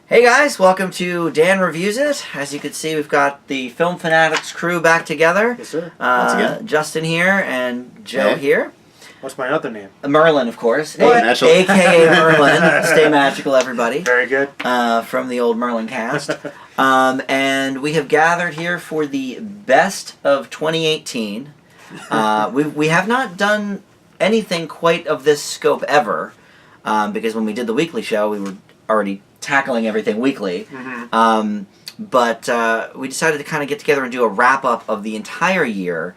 Hey guys, welcome to Dan Reviews It. As you can see, we've got the Film Fanatics crew back together. Yes, sir. Once again. Justin here and Joe here. What's my other name? Merlin, of course. What? A.K.A. Merlin. Stay magical, everybody. Very good. From the old Merlin cast. And we have gathered here for the best of 2018. We have not done anything quite of this scope ever, because when we did the weekly show, we were already tackling everything weekly. Mm-hmm. But we decided to kind of get together and do a wrap-up of the entire year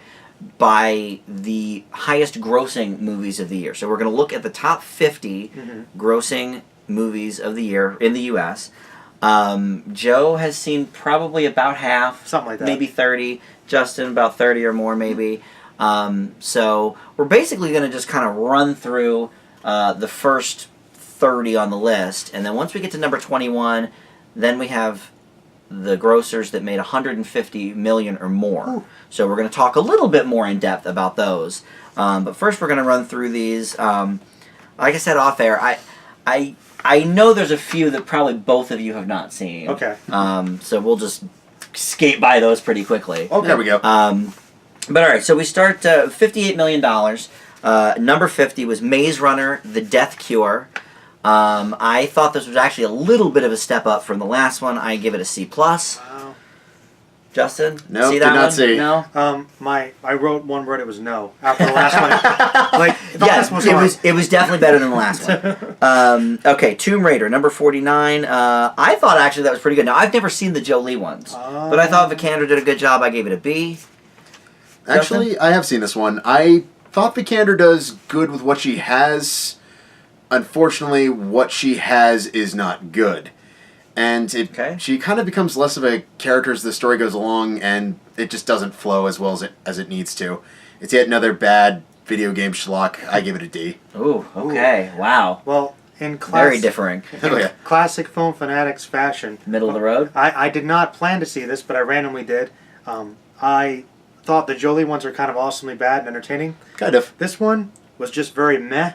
by the highest grossing movies of the year. So we're going to look at the top 50 grossing movies of the year in the U.S. Joe has seen probably about half. Something like that. Maybe 30. Justin, about 30 or more, maybe. So we're basically going to just kind of run through the first 30 on the list, and then once we get to number 21, then we have the grossers that made 150 million or more. Ooh. So we're going to talk a little bit more in depth about those. But first, we're going to run through these. Like I said off air, I know there's a few that probably both of you have not seen. Okay. So we'll just skate by those pretty quickly. Okay. There we go. But all right, so we start $58 million. Number 50 was Maze Runner: The Death Cure. I thought this was actually a little bit of a step up from the last one. I give it a C+. Wow. Justin? No, see did that not one? see. No? I wrote one word. It was no after the last one. Like, the Yes, last one it was definitely better than the last one. Okay, Tomb Raider, number 49. I thought actually that was pretty good. Now, I've never seen the Jolie ones, but I thought Vikander did a good job. I gave it a B. Actually, I have seen this one. I thought Vikander does good with what she has. Unfortunately, what she has is not good. And she kind of becomes less of a character as the story goes along, and it just doesn't flow as well as it needs to. It's yet another bad video game schlock. I give it a D. Ooh, okay. Wow. Well, in Very differing. classic Film Fanatics fashion. Middle of the road? I did not plan to see this, but I randomly did. I thought the Jolie ones are kind of awesomely bad and entertaining. Kind of. This one was just very meh.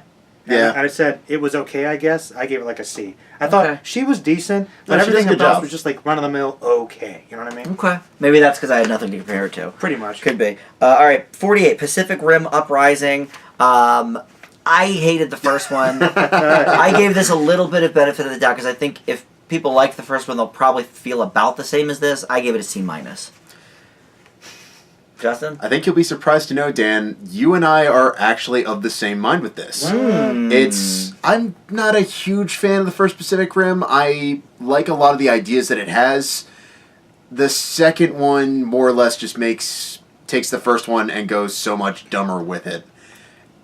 Yeah. And I said it was okay, I guess. I gave it like a C. I thought she was decent, but No, she does a everything good else job. was just like run-of-the-mill okay. You know what I mean? Okay. Maybe that's because I had nothing to compare it to. Pretty much. Could be. All right, 48, Pacific Rim Uprising. I hated the first one. I gave this a little bit of benefit of the doubt because I think if people like the first one, they'll probably feel about the same as this. I gave it a C-. Justin? I think you'll be surprised to know, Dan, you and I are actually of the same mind with this. I'm not a huge fan of the first Pacific Rim. I like a lot of the ideas that it has. The second one more or less just takes the first one and goes so much dumber with it.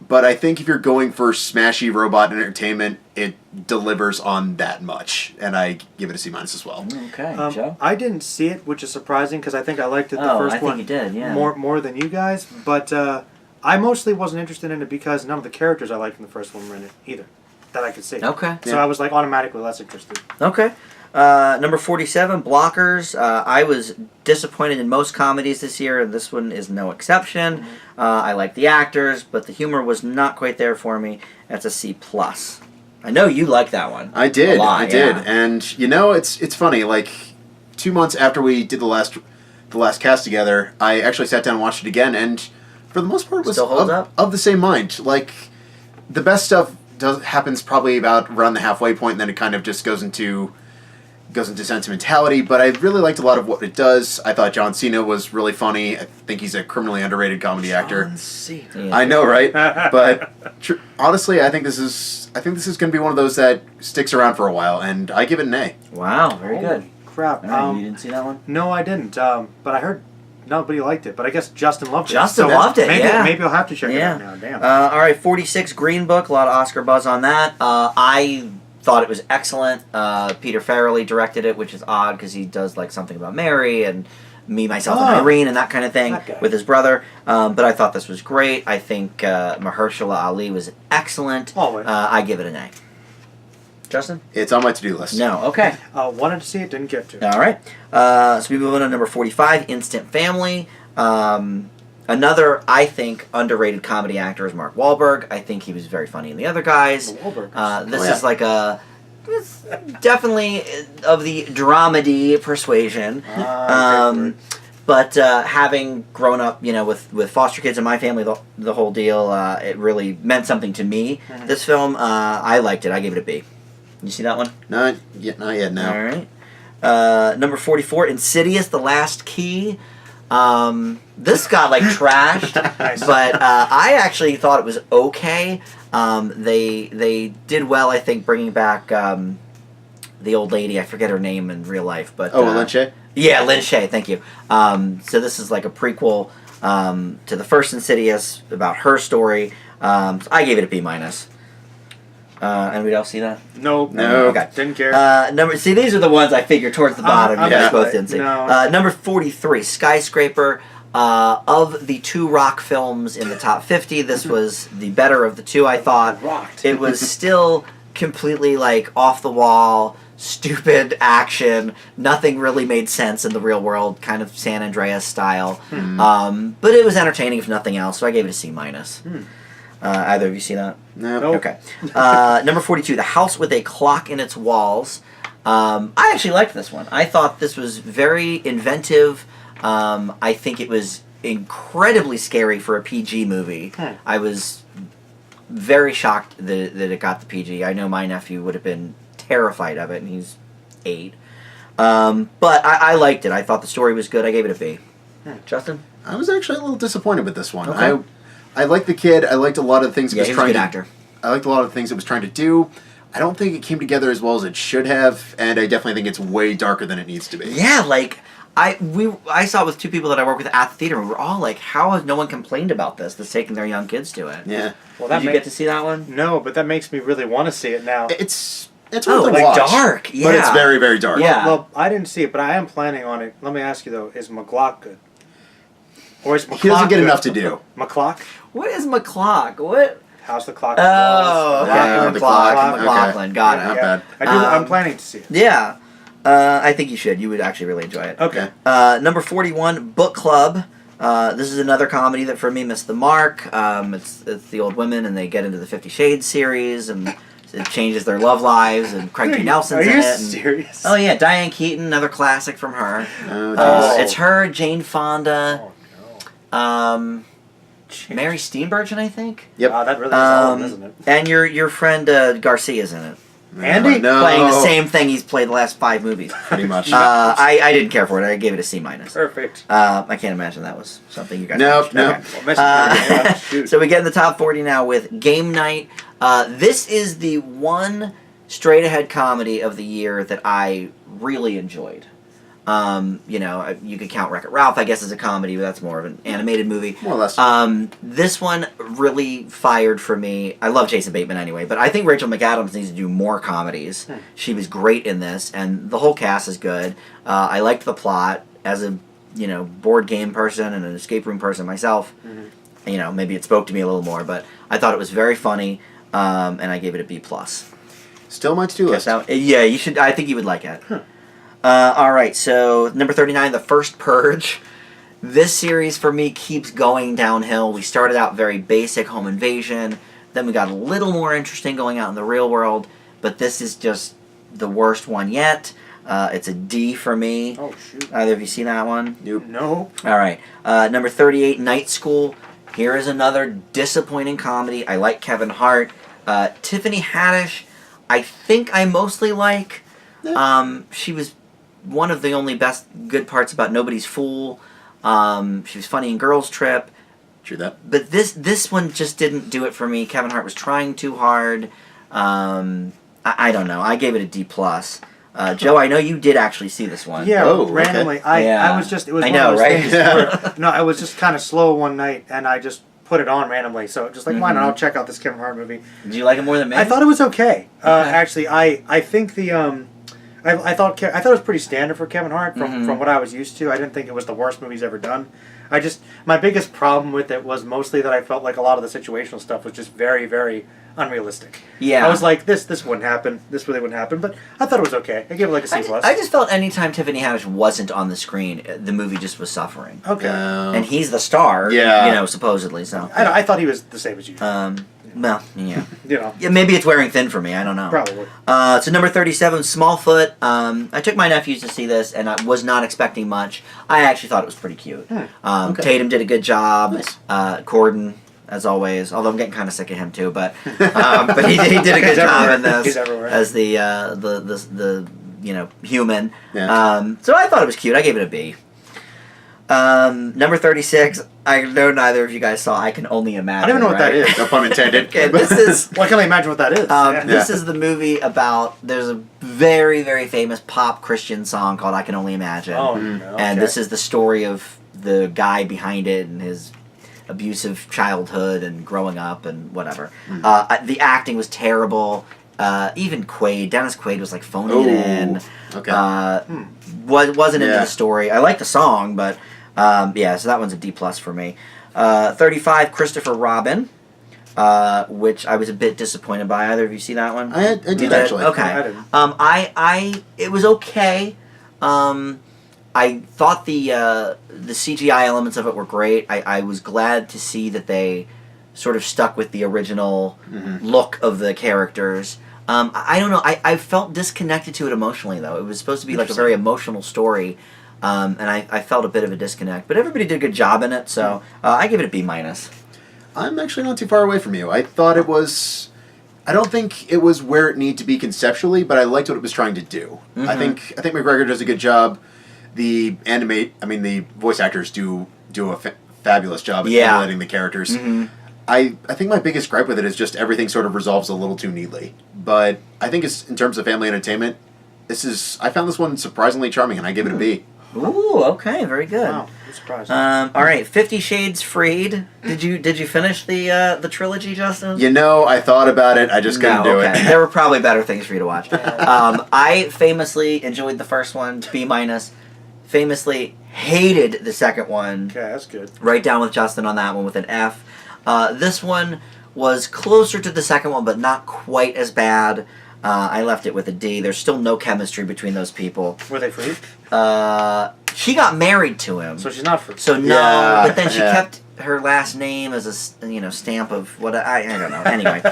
But I think if you're going for smashy robot entertainment, it delivers on that much. And I give it a C- as well. Okay, Joe? I didn't see it, which is surprising because I think I liked it the first one you did, yeah. more than you guys. But I mostly wasn't interested in it because none of the characters I liked in the first one were in it either, that I could see. Okay. So I was like automatically less interested. Okay. Number 47, Blockers. I was disappointed in most comedies this year, and this one is no exception. I like the actors, but the humor was not quite there for me. That's a C+. I know you liked that one. I did. A lot, I did. yeah. And you know, it's funny. Like 2 months after we did the last cast together, I actually sat down and watched it again, and for the most part, was Still holds up? Of the same mind. Like the best stuff happens probably about around the halfway point, and then it kind of just goes into sentimentality, but I really liked a lot of what it does. I thought John Cena was really funny. I think he's a criminally underrated comedy actor. John Cena. Yeah. I know, right? But honestly, I think this is going to be one of those that sticks around for a while, and I give it an A. Wow, very Holy good. crap. All right, you didn't see that one? No, I didn't. But I heard nobody liked it. But I guess Justin loved it. Justin loved it, yeah. Maybe I'll have to check it out now. Damn. All right, 46, Green Book. A lot of Oscar buzz on that. I thought it was excellent. Peter Farrelly directed it, which is odd because he does like Something About Mary and Me, Myself, and Irene and that kind of thing with his brother. But I thought this was great. I think Mahershala Ali was excellent. Always. I give it an A. Justin? It's on my to-do list. No. Okay. Wanted to see it, didn't get to. All right. So we move on to number 45, Instant Family. Another, I think, underrated comedy actor is Mark Wahlberg. I think he was very funny in The Other Guys. Wahlberg. This is like a it's definitely of the dramedy persuasion. But having grown up, with foster kids in my family, the whole deal, it really meant something to me. Mm-hmm. This film, I liked it. I gave it a B. You see that one? Not yet. No. All right. Number 44, Insidious: The Last Key. This got trashed, Nice. but I actually thought it was okay. They did well, I think, bringing back the old lady. I forget her name in real life, but Lynn Shay? Yeah, Lynn Shay. Thank you. So this is like a prequel to the first Insidious about her story. So I gave it a B minus. Anybody else see that? Nope. No. Okay. Didn't care. See, these are the ones I figured towards the bottom. You guys yeah. both didn't see. No. Number 43, Skyscraper. Of the two rock films in the top 50, this was the better of the two, I thought. Rocked. It was still completely off the wall, stupid action. Nothing really made sense in the real world, kind of San Andreas style. But it was entertaining, if nothing else, so I gave it a C minus. Either of you see that? No. Nope. Okay. Number 42, The House with a Clock in Its Walls. I actually liked this one. I thought this was very inventive. I think it was incredibly scary for a PG movie. I was very shocked that it got the PG. I know my nephew would have been terrified of it, and he's 8. But I liked it. I thought the story was good. I gave it a B. Justin? I was actually a little disappointed with this one. Okay. I liked the kid. I liked a lot of the things it Yeah, was he was a trying good to actor. I liked a lot of the things it was trying to do. I don't think it came together as well as it should have, and I definitely think it's way darker than it needs to be. Yeah, I saw it with 2 people that I work with at the theater, and we were all like, how has no one complained about this that's taking their young kids to it? Yeah. Well, Did you get to see that one? No, but that makes me really want to see it now. It's worth Oh, a it's watch. dark, But it's yeah. very, very dark. Yeah. Well, I didn't see it, but I am planning on it. Let me ask you though: is McClock good? Or is McClock He doesn't get good? enough to do. McClock? What is McClock? What? How's the clock? Oh, okay. Yeah, the clock. McLaughlin. Okay. Got Yeah, it. not bad. I'm planning to see it. Yeah. I think you should. You would actually really enjoy it. Okay. Number 41, Book Club. This is another comedy that for me missed the mark. It's the old women, and they get into the 50 Shades series, and it changes their love lives, and Craig T. Nelson's Are in you it. And, serious? oh yeah, Diane Keaton, another classic from her. Oh, It's her, Jane Fonda, Oh, Mary Steenburgen, I think. Yep. Wow, that really is all of them, isn't it? And your friend Garcia's in it. Andy? No. Playing the same thing he's played the last 5 movies. Pretty much. I didn't care for it. I gave it a C minus. Perfect. I can't imagine that was something you guys Nope, watched. nope. Okay. Well, yeah, shoot. So we get in the top 40 now with Game Night. This is the one straight-ahead comedy of the year that I really enjoyed. You could count Wreck-It Ralph, I guess, as a comedy, but that's more of an animated movie. More or less. This one really fired for me. I love Jason Bateman anyway, but I think Rachel McAdams needs to do more comedies. She was great in this, and the whole cast is good. I liked the plot. As a board game person and an escape room person myself, maybe it spoke to me a little more, but I thought it was very funny, and I gave it a B+. Still my to-do list. Yeah, you should. I think you would like it. All right, so number 39, The First Purge. This series for me keeps going downhill. We started out very basic home invasion, then we got a little more interesting going out in the real world, but this is just the worst one yet. It's a D for me. Oh, shoot. Either of you seen that one? Nope. Nope. All right. Number 38, Night School. Here is another disappointing comedy. I like Kevin Hart. Tiffany Haddish, I think I mostly like. She was one of the only good parts about Nobody's Fool. She was funny in Girls Trip. True that. But this one just didn't do it for me. Kevin Hart was trying too hard. I don't know. I gave it a D+. Joe, I know you did actually see this one. Yeah, Oh, okay. randomly. Yeah. I was just, it was I one know, of those right? things where, no, I was just kind of slow one night, and I just put it on randomly. So just like, why not? I'll check out this Kevin Hart movie. Did you like it more than me? I thought it was okay. Actually, I think the I thought it was pretty standard for Kevin Hart from what I was used to. I didn't think it was the worst movie he's ever done. My biggest problem with it was mostly that I felt like a lot of the situational stuff was just very, very unrealistic. Yeah. I was like, this wouldn't happen. This really wouldn't happen. But I thought it was okay. I gave it like a C+. I just felt anytime Tiffany Haddish wasn't on the screen, the movie just was suffering. Okay. And he's the star, Yeah. supposedly. So, I thought he was the same as you. Well, yeah. You know, Yeah, maybe it's wearing thin for me. I don't know. probably. So number 37, Smallfoot. I took my nephews to see this, and I was not expecting much. I actually thought it was pretty cute. Okay. Tatum did a good job. Nice. Corden, as always. Although I'm getting kind of sick of him too, but he did a good He's job everywhere. in this He's everywhere. as the human. Yeah. So I thought it was cute. I gave it a B. Number 36. I know neither of you guys saw. I Can Only Imagine. I don't even know what that right? is. No pun intended. Okay, this is. Well, I can only imagine what that is. This is the movie about. There's a very, very famous pop Christian song called "I Can Only Imagine," Oh, no. and Okay. this is the story of the guy behind it and his abusive childhood and growing up and whatever. The acting was terrible. Even Dennis Quaid was like phoning it in. Okay. Wasn't into Yeah. the story. I like the song, but so that one's a D+ for me. 35, Christopher Robin, which I was a bit disappointed by. Either of you see that one? I You did actually. Okay. I didn't. It was okay. I thought the CGI elements of it were great. I was glad to see that they sort of stuck with the original look of the characters. I don't know. I felt disconnected to it emotionally, though. It was supposed to be like a very emotional story, and I felt a bit of a disconnect. But everybody did a good job in it, so I give it a B-. I'm actually not too far away from you. I thought it was. I don't think it was where it needed to be conceptually, but I liked what it was trying to do. I think McGregor does a good job. The voice actors do a fabulous job at emulating the characters. I think my biggest gripe with it is just everything sort of resolves a little too neatly. But I think it's, in terms of family entertainment, I found this one surprisingly charming, and I give it a B. Ooh, okay, very good. Wow, I'm surprised. All right, 50 Shades Freed. Did you finish the trilogy, Justin? You know, I thought about it. I just couldn't do it. There were probably better things for you to watch. I famously enjoyed the first one to B-. Famously hated the second one. Okay, that's good. Right down with Justin on that one with an F. This one was closer to the second one, but not quite as bad. I left it with a D. There's still no chemistry between those people. Were they free? She got married to him. So she's not free. So no, Yeah, but then she yeah. kept her last name as a stamp of what I don't know. Anyway,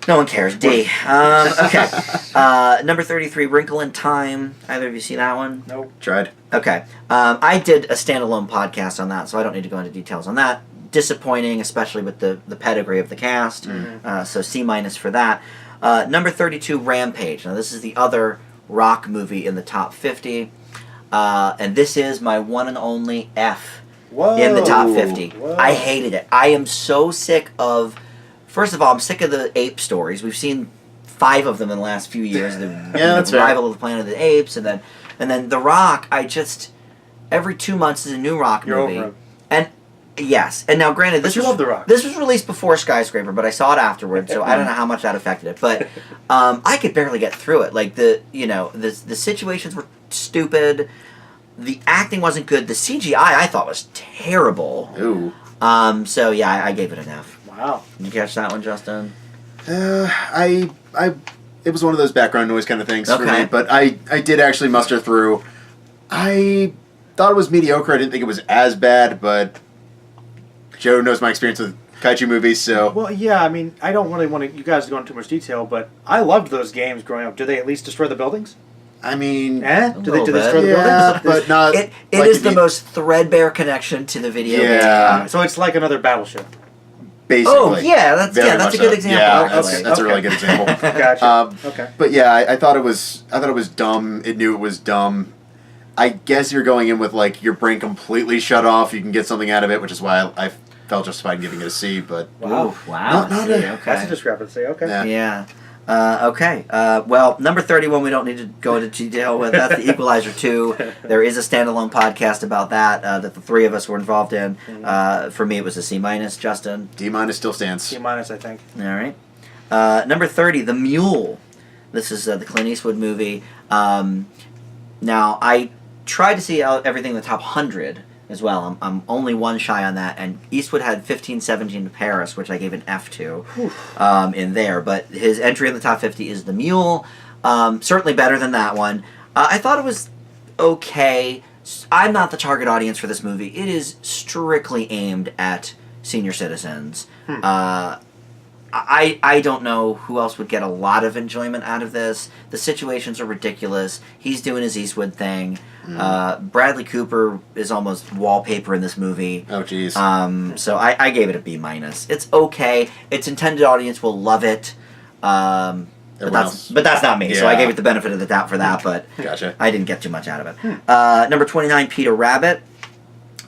no one cares. D. Okay. Number 33, Wrinkle in Time. Either of you see that one? Nope. Tried. Okay. I did a standalone podcast on that, so I don't need to go into details on that. Disappointing, especially with the pedigree of the cast. So C- for that. Number 32, Rampage. Now this is the other rock movie in the top 50. And this is my one and only F Whoa. in the top 50. Whoa. I hated it. I am so sick of... First of all, I'm sick of the ape stories. We've seen 5 of them in the last few years. The that's fair. Revival of the Planet of the Apes, and then The Rock. Every 2 months is a new Rock You're movie. over him. And yes, and now granted, But you love The Rock. This was released before Skyscraper, but I saw it afterwards, so I don't know how much that affected it. But I could barely get through it. Like the situations were stupid. The acting wasn't good. The CGI I thought was terrible. Ooh. So yeah, I gave it an F. Wow. Did you catch that one, Justin? It was one of those background noise kind of things for Okay. me, but I did actually muster through. I thought it was mediocre. I didn't think it was as bad, but Joe knows my experience with kaiju movies, so Well, yeah, I mean, I don't really want you guys to go into too much detail, but I loved those games growing up. Do they at least destroy the buildings? I mean, Do little they bit. destroy the yeah, buildings? but not. It like is if the you- most threadbare connection to the video Yeah. game. So it's like another battleship. Basically. Oh yeah, that's Very a much good so. example. Yeah, actually. that's a really good example. Gotcha. Okay. But yeah, I thought it was dumb. It knew it was dumb. I guess you're going in with like your brain completely shut off. You can get something out of it, which is why I felt justified in giving it a C. But Wow. Ooh, wow. Not See, a- okay. That's a discrepancy. Okay. Yeah. Yeah. Okay. Well, number 31, we don't need to go into detail with. That's The Equalizer 2. There is a standalone podcast about that that the 3 of us were involved in. For me, it was a C-. Justin. D- still stands. C-, I think. All right. Number 30, The Mule. This is the Clint Eastwood movie. Now, I tried to see everything in the top 100 as well. I'm only one shy on that, and Eastwood had 1517 to Paris, which I gave an F to in there. But his entry in the top 50 is The Mule. Certainly better than that one. I thought it was okay. I'm not the target audience for this movie. It is strictly aimed at senior citizens. I don't know who else would get a lot of enjoyment out of this. The situations are ridiculous. He's doing his Eastwood thing. Bradley Cooper is almost wallpaper in this movie. Oh, jeez. So I gave it a B minus. It's okay. Its intended audience will love it. But that's not me. So I gave it the benefit of the doubt for that. But Gotcha. I didn't get too much out of it. Number 29, Peter Rabbit.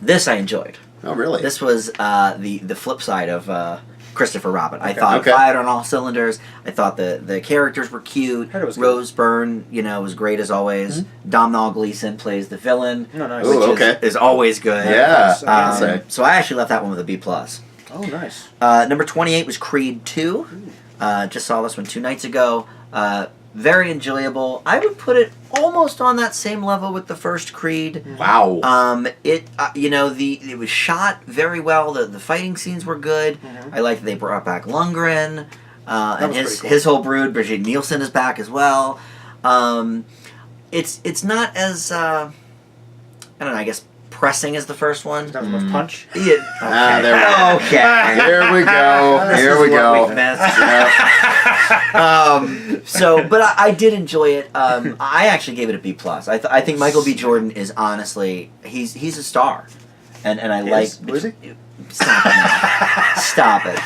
This I enjoyed. Oh, really? This was the flip side of Christopher Robin. I thought it fired on all cylinders. I thought the characters were cute. Rose Byrne, was great as always. Domhnall Gleeson plays the villain, which is always good. Yeah. So I actually left that one with a B plus. Oh, nice. Number 28 was Creed 2. Just saw this one 2 nights ago. Very enjoyable. I would put it almost on that same level with the first Creed. Wow. It was shot very well. The fighting scenes were good. I like that they brought back Lundgren and his whole brood. Brigitte Nielsen is back as well. It's not as I don't know. I guess pressing as the first one. Not as much punch. Yeah. Okay. There we go. Here we go. Here we go. But I did enjoy it. I actually gave it a B plus. I think Michael B. Jordan is honestly he's a star, and I like. Who is he? Stop it now. Stop it.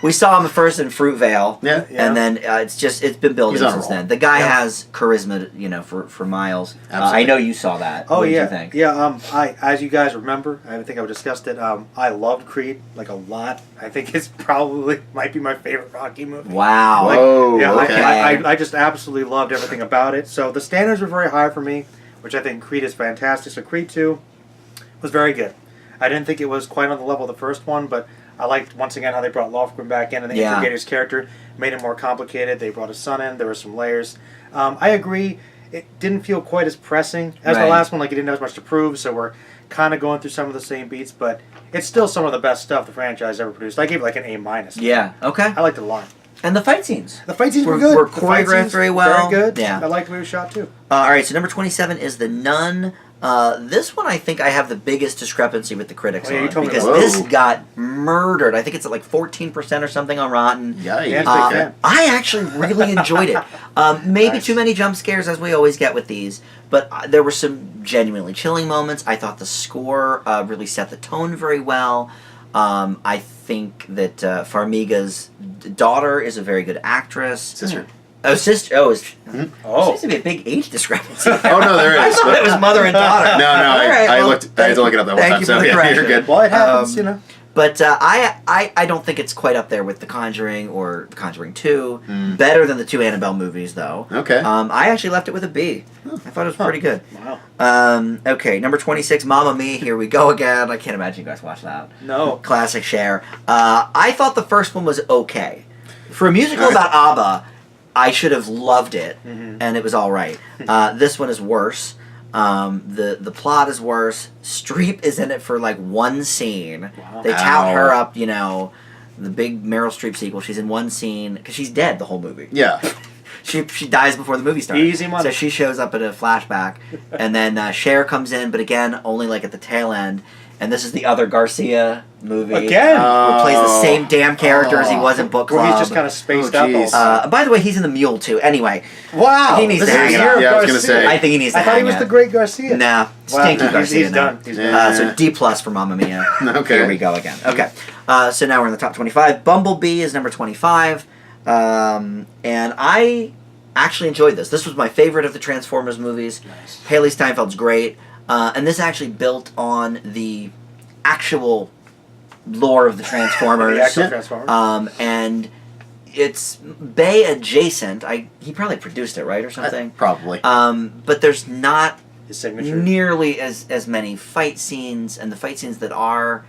We saw him first in Fruitvale. Yeah. And then it's been building since then. The guy has charisma, for miles. I know you saw that. Oh, what yeah. Did you think? Yeah, as you guys remember, I think I discussed it, I loved Creed, like, a lot. I think it's probably, might be my favorite Rocky movie. Wow. Whoa, okay. I just absolutely loved everything about it. So the standards were very high for me, which I think Creed is fantastic. So Creed 2 was very good. I didn't think it was quite on the level of the first one, but I liked, once again, how they brought Lofgren back in and they integrated his character, made it more complicated. They brought his son in. There were some layers. I agree. It didn't feel quite as pressing as the last one. Like, it didn't have as much to prove, so we're kind of going through some of the same beats, but it's still some of the best stuff the franchise ever produced. I gave it like an A minus. Yeah, okay. I liked it a lot. And the fight scenes. The fight scenes were good. Were choreographed very well. Very good. Yeah. I liked the way it was shot, too. All right, so number 27 is The Nun. This one I think I have the biggest discrepancy with the critics on because this got murdered. I think it's at like 14% or something on Rotten. Yeah, I actually really enjoyed it. Maybe too many jump scares as we always get with these, but there were some genuinely chilling moments. I thought the score really set the tone very well. I think that Farmiga's daughter is a very good actress. Sister. Oh, sister. Oh, it Oh. seems to be a big age discrepancy. Oh, no, there I is. thought it was mother and daughter. No, All right, I well, had to look it up that one thank time. you So for the yeah, correction. you're good. Well, it happens, But I don't think it's quite up there with The Conjuring or The Conjuring 2. Better than the 2 Annabelle movies, though. Okay. I actually left it with a B. I thought it was pretty good. Wow. Okay, number 26, Mamma Mia, Here We Go Again. I can't imagine you guys watched that. No. Classic Cher. I thought the first one was okay. For a musical about ABBA, I should have loved it, and it was all right. This one is worse. The plot is worse. Streep is in it for like one scene. Wow. They tout her up, the big Meryl Streep sequel. She's in one scene because she's dead the whole movie. Yeah. She dies before the movie starts. Easy money. So she shows up in a flashback, and then Cher comes in, but again only like at the tail end. And this is the other Garcia movie. Again? Who plays the same damn character as he was in Book Club. Where he's just kind of spaced out the whole time. By the way, he's in The Mule too. Anyway. Wow. He needs this to hang is it your up. Yeah, I was Garcia. gonna say. I think he needs to I thought hang he was it. the great Garcia. Nah. Stinky Garcia. He's done. He's done. Yeah. So D plus for Mamma Mia. Okay. Here we go again. Okay. So now we're in the top 25. Bumblebee is number 25. And I actually enjoyed this. This was my favorite of the Transformers movies. Nice. Haley Steinfeld's great. And this actually built on the actual lore of the Transformers. The actual Transformers. And it's Bay adjacent. He probably produced it, right, or something? Probably. But there's not His signature. nearly as many fight scenes, and the fight scenes that are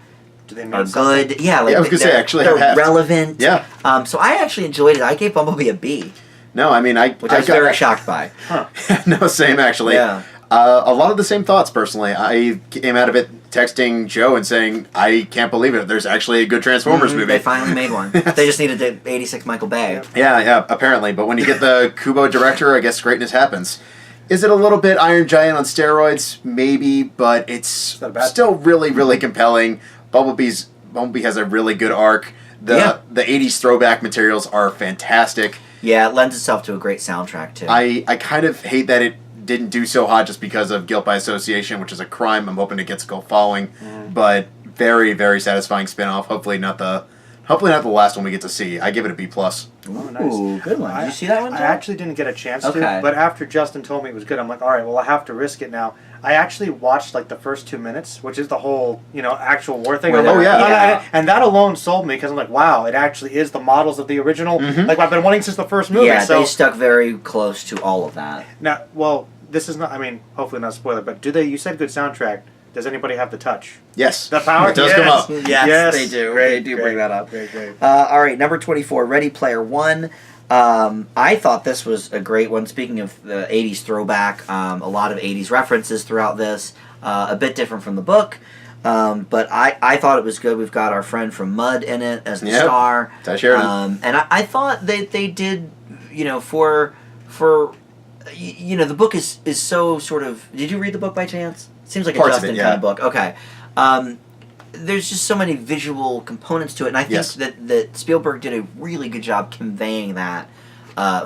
Do they mean good. something? Yeah, like I was gonna say, actually, they're have. relevant. Yeah. So I actually enjoyed it. I gave Bumblebee a B, No, I mean, which I was very shocked by. No, same actually. Yeah. A lot of the same thoughts, personally. I came out of it texting Joe and saying, I can't believe it. There's actually a good Transformers movie. They finally made one. They just needed the 86 Michael Bay. Yeah, apparently. But when you get the Kubo director, I guess greatness happens. Is it a little bit Iron Giant on steroids? Maybe, but it's not bad. still really, really compelling. Bumblebee has a really good arc. The 80s throwback materials are fantastic. Yeah, it lends itself to a great soundtrack, too. I kind of hate that it didn't do so hot just because of guilt by association, which is a crime. I'm hoping it gets a cult following, but very, very satisfying spin-off. Hopefully not the last one we get to see. I give it a B+. Oh, nice. Ooh, good one. Did you see that one, I Joe? actually didn't get a chance Okay. to, but after Justin told me it was good, I'm like, all right, well, I have to risk it now. I actually watched like the first 2 minutes, which is the whole, actual war thing. Where I'm like, they're- and that alone sold me because I'm like, wow, it actually is the models of the original. Like I've been wanting since the first movie. Yeah, so they stuck very close to all of that. now, well, this is not. I mean, hopefully not a spoiler, but do they? You said good soundtrack. Does anybody have the touch? Yes. The power? It does come up. Yes, they do. Great, They do bring that up. Great. All right, number 24, Ready Player One. I thought this was a great one. Speaking of the 80s throwback, a lot of 80s references throughout this. A bit different from the book. But I thought it was good. We've got our friend from Mud in it as the star. Ty Sheridan. And I thought they did, for the book is so sort of... Did you read the book by chance? Seems like Parts a of it, Justin yeah. kind of book. Okay. There's just so many visual components to it, and I think that Spielberg did a really good job conveying that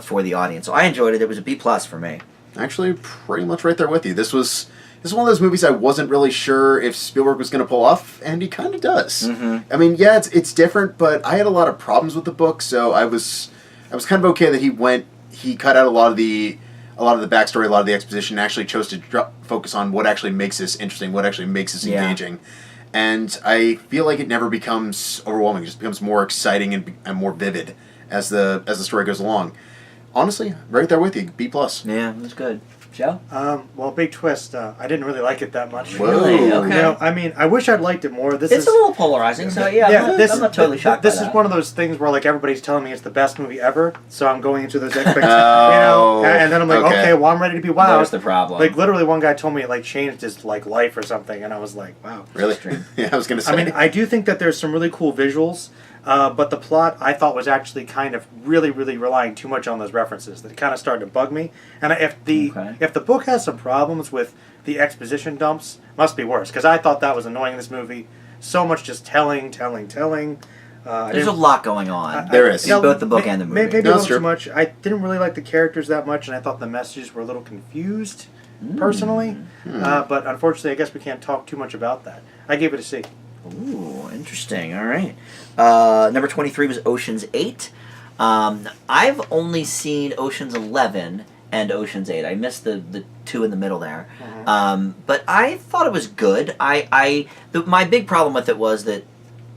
for the audience. So I enjoyed it. It was a B+ for me. Actually, pretty much right there with you. This is one of those movies I wasn't really sure if Spielberg was going to pull off, and he kind of does. I mean, yeah, it's different, but I had a lot of problems with the book, so I was kind of okay that he cut out a lot of the backstory, a lot of the exposition, and actually chose to focus on what actually makes this interesting, what actually makes this engaging. And I feel like it never becomes overwhelming; it just becomes more exciting and more vivid as the story goes along. Honestly, right there with you, B+. Yeah, it was good. Joe? Well, big twist. I didn't really like it that much. Really? Okay. I mean, I wish I'd liked it more. It's a little polarizing, so I'm not totally shocked This by is that. one of those things where like everybody's telling me it's the best movie ever, so I'm going into those expectations. And then I'm like, okay, well, I'm ready to be wowed. There's the problem. Like literally, one guy told me it like changed his like life or something, and I was like, wow. Really? Yeah, I was gonna say. I mean, I do think that there's some really cool visuals. But the plot, I thought, was actually kind of really, really relying too much on those references. That kind of started to bug me. And if the book has some problems with the exposition dumps, must be worse. Because I thought that was annoying in this movie. So much just telling. There's a lot going on. There is. In both the book and the movie. Maybe a little too much. I didn't really like the characters that much, and I thought the messages were a little confused, personally. But unfortunately, I guess we can't talk too much about that. I gave it a C. Ooh, interesting. All right. Number 23 was Ocean's 8. I've only seen Ocean's 11 and Ocean's 8. I missed the two in the middle there. But I thought it was good. My big problem with it was that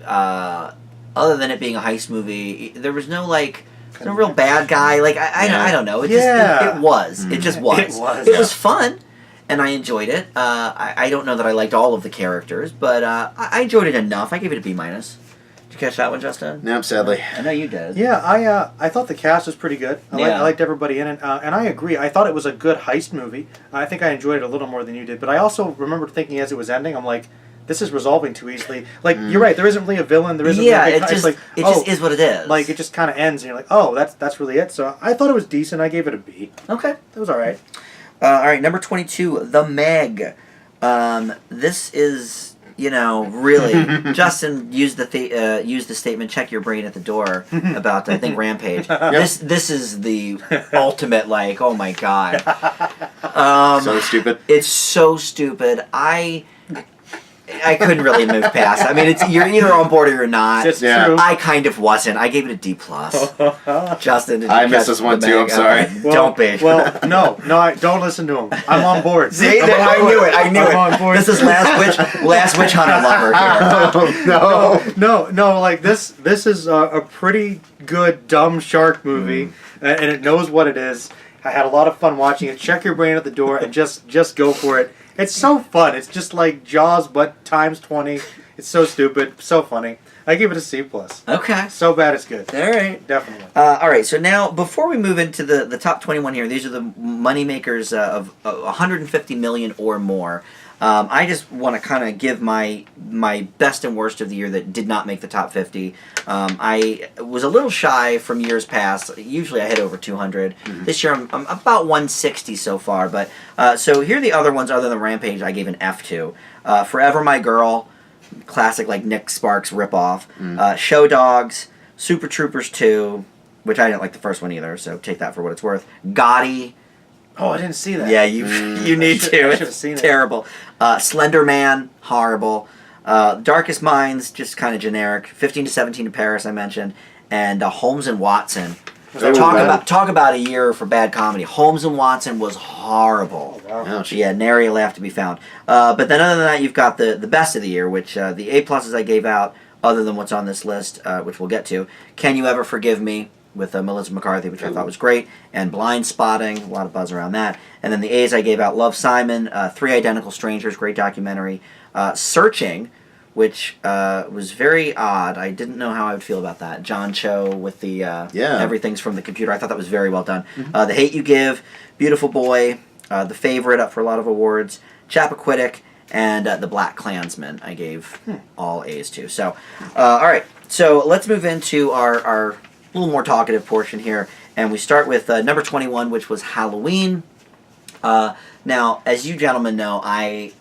other than it being a heist movie, there was no no real bad guy. I don't know. It just was. It just was. It was fun. And I enjoyed it. I don't know that I liked all of the characters, but I enjoyed it enough. I gave it a B-. Did you catch that one, Justin? No, sadly. I know you did. Yeah, I thought the cast was pretty good. I liked everybody in it, and I agree. I thought it was a good heist movie. I think I enjoyed it a little more than you did, but I also remember thinking as it was ending, I'm like, this is resolving too easily. You're right. There isn't really a villain. There isn't. Yeah, really it just is what it is. It just kind of ends, and you're like, oh, that's really it. So I thought it was decent. I gave it a B. Okay, it was all right. All right, number 22, The Meg. This is, really, Justin used the statement, check your brain at the door, about, I think, Rampage. This is the ultimate, oh my god. So stupid. It's so stupid. I couldn't really move past. I mean, you're either on board or you're not. It's true. I kind of wasn't. I gave it a D+. Justin, did you I missed this one too. I'm sorry. Don't be. Well, no, don't listen to him. I'm on board. See, I knew it. I'm on board. This is last witch hunter lover here. No. This is a pretty good dumb shark movie, and it knows what it is. I had a lot of fun watching it. Check your brain at the door and just go for it. It's so fun. It's just like Jaws, but times 20. It's so stupid, so funny. I give it a C+. Okay. So bad it's good. All right. Definitely. All right, so now, before we move into the top 21 here, these are the money makers of 150 million or more. I just want to kind of give my best and worst of the year that did not make the top 50. I was a little shy from years past. Usually I hit over 200. This year I'm about 160 so far. But so here are the other ones other than Rampage I gave an F to. Forever My Girl, classic like Nick Sparks ripoff. Show Dogs, Super Troopers 2, which I didn't like the first one either, so take that for what it's worth. Gotti. Oh, I didn't see that. Yeah, you need to. I should have seen it. Terrible. Slender Man, horrible. Darkest Minds, just kind of generic. 15 to 17 to Paris, I mentioned, and Holmes and Watson. Talk about a year for bad comedy. Holmes and Watson was horrible. Oh, wow. Ouch. Yeah, nary a laugh to be found. But then other than that, you've got the best of the year, which the A pluses I gave out, other than what's on this list, which we'll get to. Can You Ever Forgive Me? With Melissa McCarthy, which I thought was great, and Blind Spotting, a lot of buzz around that. And then the A's I gave out, Love, Simon, Three Identical Strangers, great documentary. Searching, which was very odd. I didn't know how I would feel about that. John Cho with the Everything's from the Computer. I thought that was very well done. The Hate You Give, Beautiful Boy, The Favorite, up for a lot of awards, Chappaquiddick, and The Black Klansman I gave all A's to. So, all right. So let's move into our little more talkative portion here, and we start with number 21, which was Halloween. Now, as you gentlemen know, I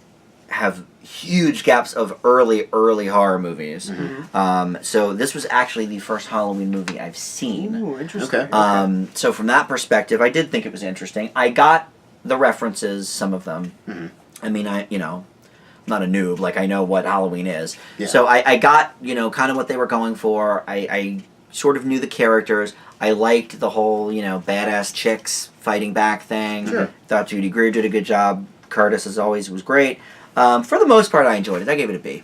have huge gaps of early horror movies. So this was actually the first Halloween movie I've seen. Ooh, interesting. Okay. So from that perspective, I did think it was interesting. I got the references, some of them. I mean, I'm not a noob. Like, I know what Halloween is. Yeah. So I got, kind of what they were going for. I sort of knew the characters. I liked the whole, badass chicks fighting back thing. Sure. Thought Judy Greer did a good job. Curtis, as always, was great. For the most part, I enjoyed it. I gave it a B.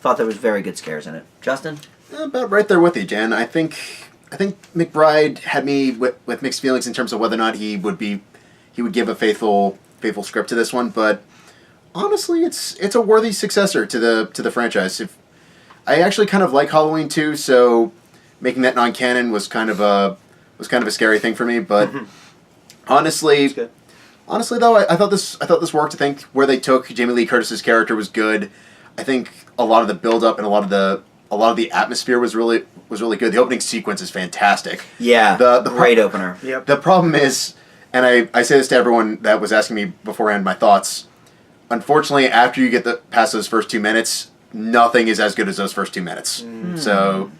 Thought there was very good scares in it. Justin? About right there with you, Jan. I think McBride had me with mixed feelings in terms of whether or not he would give a faithful script to this one, but honestly, it's a worthy successor to the franchise. I actually kind of like Halloween 2, so making that non-canon was kind of a scary thing for me, but honestly, though, I thought this worked. I think where they took Jamie Lee Curtis's character was good. I think a lot of the build-up and a lot of the atmosphere was really good. The opening sequence is fantastic. Yeah, the great opener. Yep. The problem is, and I say this to everyone that was asking me beforehand my thoughts, unfortunately, after you get past those first 2 minutes, nothing is as good as those first 2 minutes. So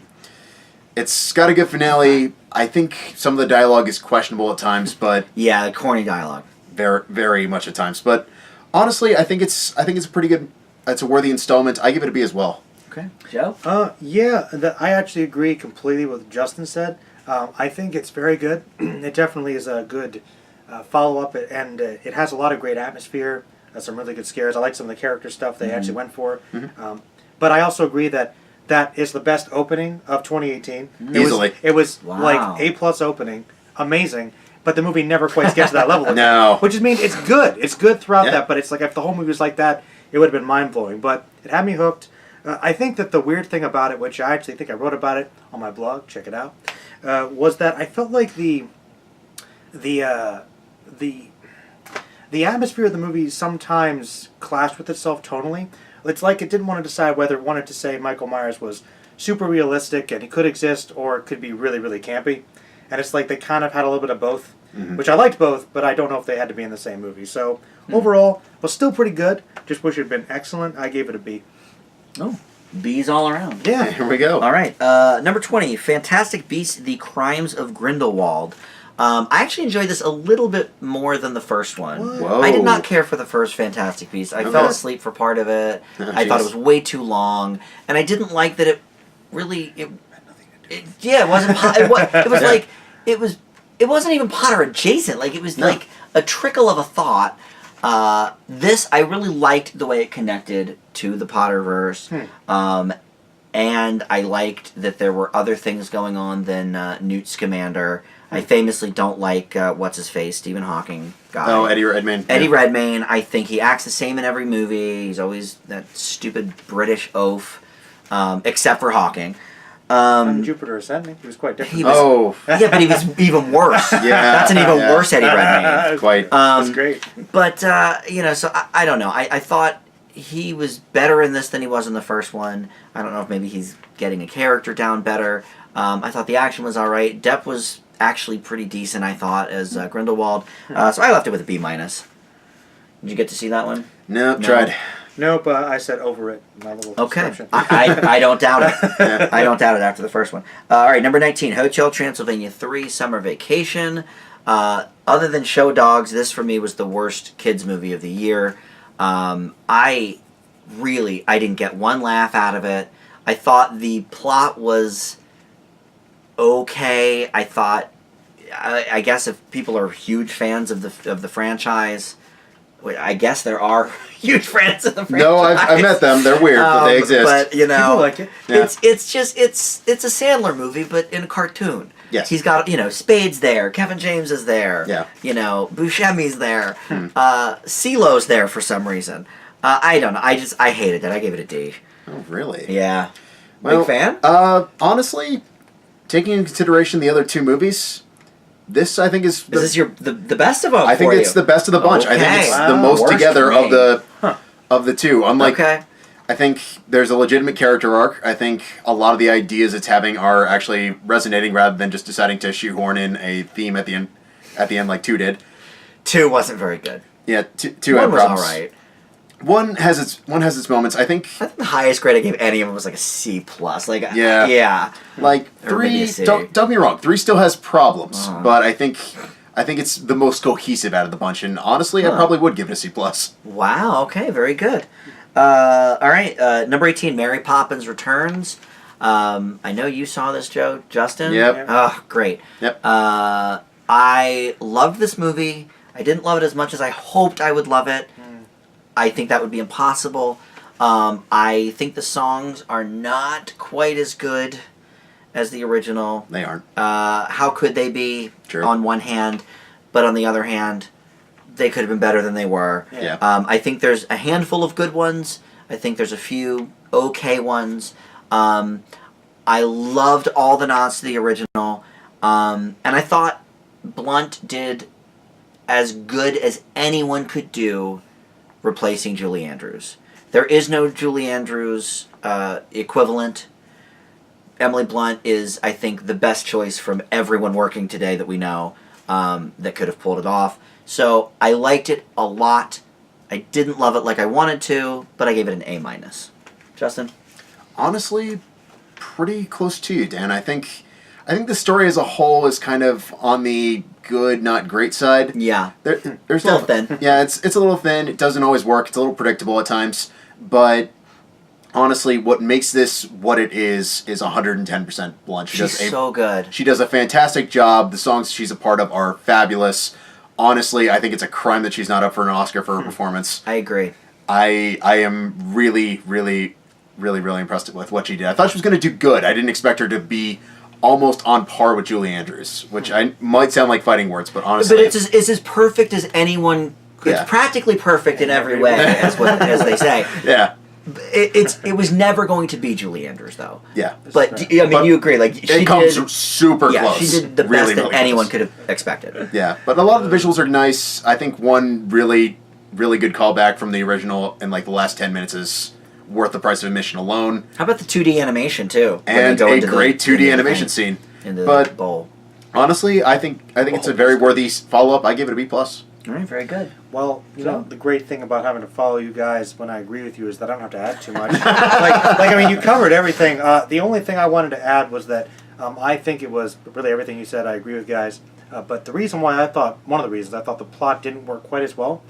it's got a good finale. I think some of the dialogue is questionable at times, but Yeah, corny dialogue. very, very much at times. But honestly, I think it's a pretty good. It's a worthy installment. I give it a B as well. Okay, Joe? I actually agree completely with what Justin said. I think it's very good. It definitely is a good follow-up, and it has a lot of great atmosphere, some really good scares. I like some of the character stuff they actually went for. But I also agree that is the best opening of 2018. Easily. It was Wow. like A+ opening, amazing, but the movie never quite gets to that level. No. Which means it's good. It's good throughout Yeah. that, but it's like if the whole movie was like that, it would have been mind-blowing. But it had me hooked. I think that the weird thing about it, which I actually think I wrote about it on my blog, check it out, was that I felt like the atmosphere of the movie sometimes clashed with itself tonally. It's like it didn't want to decide whether it wanted to say Michael Myers was super realistic and he could exist, or it could be really, really campy. And it's like they kind of had a little bit of both, which I liked both, but I don't know if they had to be in the same movie. So overall, was still pretty good. Just wish it had been excellent. I gave it a B. Oh, B's all around. Yeah. Here we go. All right, number 20, Fantastic Beasts: The Crimes of Grindelwald. I actually enjoyed this a little bit more than the first one. Whoa. I did not care for the first Fantastic Beasts. I fell asleep for part of it. Oh, I thought it jeez. was way too long, and I didn't like that it really. It wasn't. It was like it was. It wasn't even Potter adjacent. Like it was like a trickle of a thought. This I really liked the way it connected to the Potterverse. And I liked that there were other things going on than Newt Scamander. I famously don't like what's-his-face, Stephen Hawking guy. Oh, Eddie Redmayne. Eddie Redmayne. I think he acts the same in every movie. He's always that stupid British oaf, except for Hawking. Jupiter Ascending, he was quite different. He was, yeah, but he was even worse. Yeah, That's an even worse Eddie Redmayne. Quite. That's great. But, so I don't know. I thought he was better in this than he was in the first one. I don't know if maybe he's getting a character down better. I thought the action was all right. Depp was actually pretty decent, I thought, as Grindelwald. So I left it with a B-. Did you get to see that one? No, tried. Nope, I said over it. My little Okay. description. I don't doubt it. I don't doubt it after the first one. All right, number 19, Hotel Transylvania 3, Summer Vacation. Other than Show Dogs, this for me was the worst kids movie of the year. I didn't get one laugh out of it. I thought the plot was okay. I guess if people are huge fans of the franchise, I guess there are huge fans of the franchise. No, I've met them. They're weird, but they exist. But People like it. Yeah. it's a Sandler movie, but in a cartoon. Yes. He's got Spade's there, Kevin James is there. Yeah. Buscemi's there. CeeLo's there for some reason. I don't know. I hated it. I gave it a D. Oh, really? Yeah. Well, Big fan? Honestly, taking into consideration the other two movies, this I think is Is this the best of them? I think it's the best of the bunch. I think Okay. it's the Wow. most Worst together for me. of the two. Unlike, Okay. I think there's a legitimate character arc. I think a lot of the ideas it's having are actually resonating rather than just deciding to shoehorn in a theme at the end. At the end, like 2 did. 2 wasn't very good. Yeah, two One had was problems. alright. One has its moments. I think I think the highest grade I gave any of them was like a C+. Like, Yeah. yeah. like Or maybe 3. a C. Don't get me wrong. 3 still has problems, Uh-huh. but I think it's the most cohesive out of the bunch. And honestly, I Huh. probably would give it a C+. Wow, okay, very good. All right, number 18, Mary Poppins Returns. I know you saw this, Justin. Yep. Oh, great. Yep. I loved this movie. I didn't love it as much as I hoped I would love it. I think that would be impossible. I think the songs are not quite as good as the original. They aren't. How could they be? True. On one hand, but on the other hand, they could have been better than they were. Yeah. I think there's a handful of good ones. I think there's a few okay ones. I loved all the nods to the original, and I thought Blunt did as good as anyone could do replacing Julie Andrews. There is no Julie Andrews equivalent. Emily Blunt is, I think, the best choice from everyone working today that we know that could have pulled it off. So I liked it a lot. I didn't love it like I wanted to, but I gave it an A-. Justin? Honestly, pretty close to you, Dan. I think the story as a whole is kind of on the good, not great side. Yeah. There's A little thin. Yeah, it's a little thin. It doesn't always work. It's a little predictable at times. But honestly, what makes this what it is 110% Blunt. She's so good. She does a fantastic job. The songs she's a part of are fabulous. Honestly, I think it's a crime that she's not up for an Oscar for her performance. I agree. I am really, really, really, really impressed with what she did. I thought she was going to do good. I didn't expect her to be almost on par with Julie Andrews, which I might sound like fighting words, but honestly... But it's as perfect as anyone... Yeah. It's practically perfect in every way, as they say. Yeah. It was never going to be Julie Andrews, though. Yeah. But, you agree. Like, she It comes did, super yeah, close. she did the Really, best that really anyone close. could have expected. Yeah, but a lot of the visuals are nice. I think one really, really good callback from the original in like the last 10 minutes is worth the price of admission alone. How about the 2D animation, too? when And they go a into great 2D into animation thing, scene. into But- the bowl. Honestly, I think it's a very worthy follow-up. I give it a B+. All right, very good. Well, you So- know, the great thing about having to follow you guys when I agree with you is that I don't have to add too much. I mean, you covered everything. The only thing I wanted to add was that I think it was really everything you said. I agree with guys. But the reason why one of the reasons I thought the plot didn't work quite as well,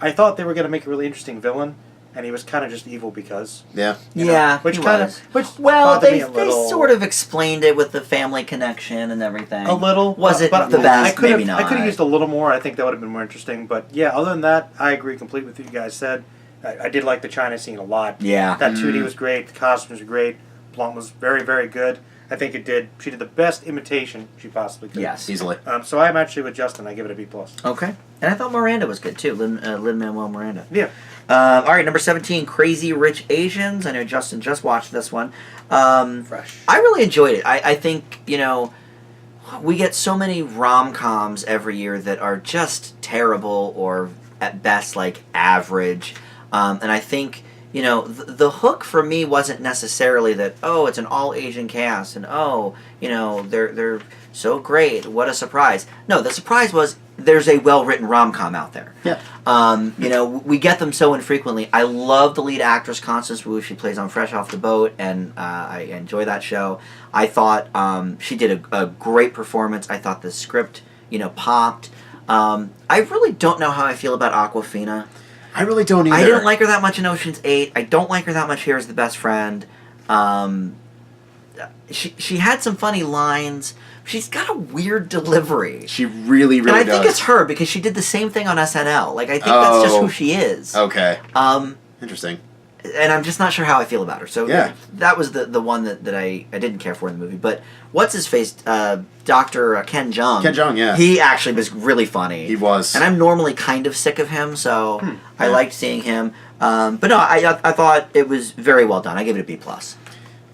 I thought they were going to make a really interesting villain, and he was kind of just evil because. Yeah. You know, Yeah, which he kind was. of which Well, bothered they me a little. sort of explained it with the family connection and everything. A little. Was it but the best? I could Maybe have. I not. could have used a little more. I think that would have been more interesting. But yeah, other than that, I agree completely with what you guys said. I did like the China scene a lot. Yeah. That 2D was great. The costumes were great. Blunt was very, very good. I think she did the best imitation she possibly could. Yes. Easily. So I'm actually with Justin. I give it a B+. Okay. And I thought Miranda was good, too. Lin-Manuel Miranda. Yeah. All right, number 17, Crazy Rich Asians. I know Justin just watched this one. Fresh. I really enjoyed it. I think, we get so many rom-coms every year that are just terrible or at best like average. And I think, the hook for me wasn't necessarily that, oh, it's an all-Asian cast and, oh, they're so great. What a surprise. No, the surprise was there's a well-written rom-com out there. Yeah. You know, we get them so infrequently. I love the lead actress, Constance Wu. She plays on Fresh Off the Boat, and I enjoy that show. I thought she did a great performance. I thought the script, you know, popped. I really don't know how I feel about Awkwafina. I really don't either. I didn't like her that much in Ocean's 8. I don't like her that much here as the best friend. She had some funny lines. She's got a weird delivery. She really, really and I does. think it's her because she did the same thing on SNL. Like, I think that's just who she is. Okay. Interesting. And I'm just not sure how I feel about her. So yeah. That was the one that I didn't care for in the movie. But what's his face? Dr. Ken Jeong. Ken Jeong, yeah. He actually was really funny. He was. And I'm normally kind of sick of him, so I liked seeing him. But no, I thought it was very well done. I give it a B+.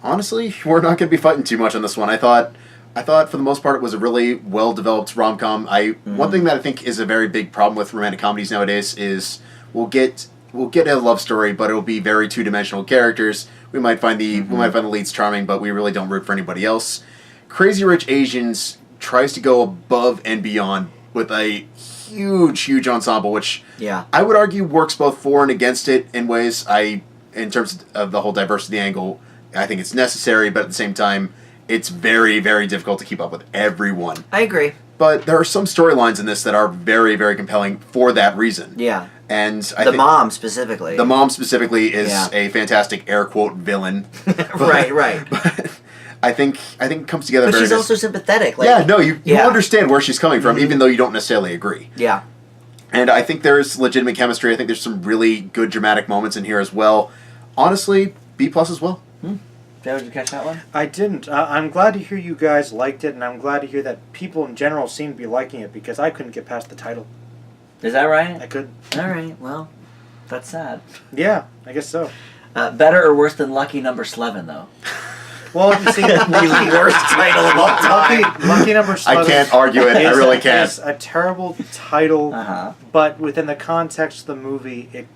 Honestly, we're not going to be fighting too much on this one. I thought for the most part it was a really well-developed rom-com. One thing that I think is a very big problem with romantic comedies nowadays is we'll get a love story, but it'll be very two-dimensional characters. We might find the leads charming, but we really don't root for anybody else. Crazy Rich Asians tries to go above and beyond with a huge ensemble, which I would argue works both for and against it in ways. In terms of the whole diversity angle, I think it's necessary, but at the same time, it's very, very difficult to keep up with everyone. I agree. But there are some storylines in this that are very, very compelling for that reason. Yeah. And the mom specifically. The mom specifically is a fantastic air quote villain. Right. But I think it comes together but very she's also sympathetic. Like, you understand where she's coming from, even though you don't necessarily agree. Yeah. And I think there's legitimate chemistry. I think there's some really good dramatic moments in here as well. Honestly, B+ as well. Joe, did you catch that one? I didn't. I'm glad to hear you guys liked it, and I'm glad to hear that people in general seem to be liking it, because I couldn't get past the title. Is that right? I couldn't. All right, well, that's sad. Yeah, I guess so. Better or worse than Lucky Number 11, though? Well, you see, the worst title of all time. Lucky Number 11. I can't argue it. I really can't. It's a terrible title, but within the context of the movie, it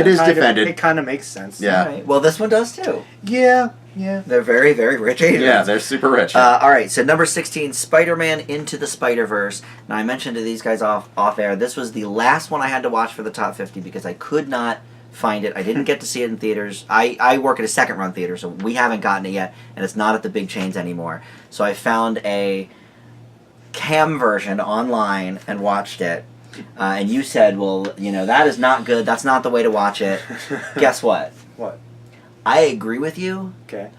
is defended. It kind of makes sense. Yeah. Right. Well, this one does too. Yeah. They're very, very rich Asians. Yeah, they're super rich. All right, so number 16, Spider-Man Into the Spider-Verse. Now, I mentioned to these guys off air, this was the last one I had to watch for the top 50 because I could not find it. I didn't get to see it in theaters. I work at a second-run theater, so we haven't gotten it yet, and it's not at the big chains anymore. So I found a cam version online and watched it. And you said, well, you know, that is not good. That's not the way to watch it. Guess what? What? I agree with you. Okay.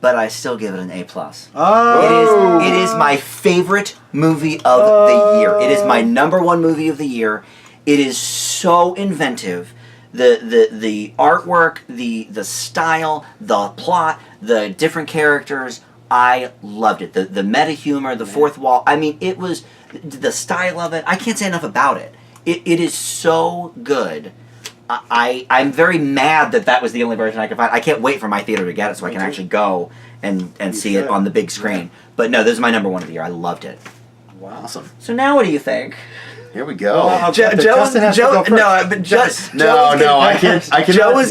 But I still give it an A+. Oh! It is my favorite movie of the year. It is my #1 movie of the year. It is so inventive. The artwork, the style, the plot, the different characters. I loved it. The meta humor, the fourth wall. I mean, it was the style of it. I can't say enough about it. It is so good. I'm very mad that was the only version I could find. I can't wait for my theater to get it so I can actually go and see it on the big screen. But no, this is my #1 of the year. I loved it. Wow. Awesome. So now what do you think? Here we go. Joe is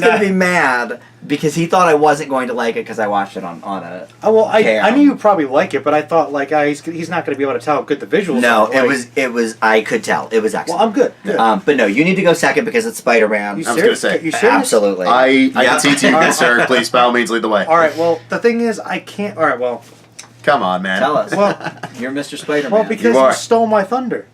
going to be mad because he thought I wasn't going to like it because I watched it on a. Oh well, I knew you'd probably like it, but I thought he's not going to be able to tell how good the visuals. No, are. it was. I could tell it was excellent. Well, I'm good. But no, you need to go second because it's Spider-Man. You I was going to say, you serious? Absolutely. I can see to you, good sir. Please, by all means, lead the way. All right. Well, the thing is, I can't. All right. Well, come on, man. Tell us. Well, you're Mr. Spider-Man. Well, because you stole my thunder.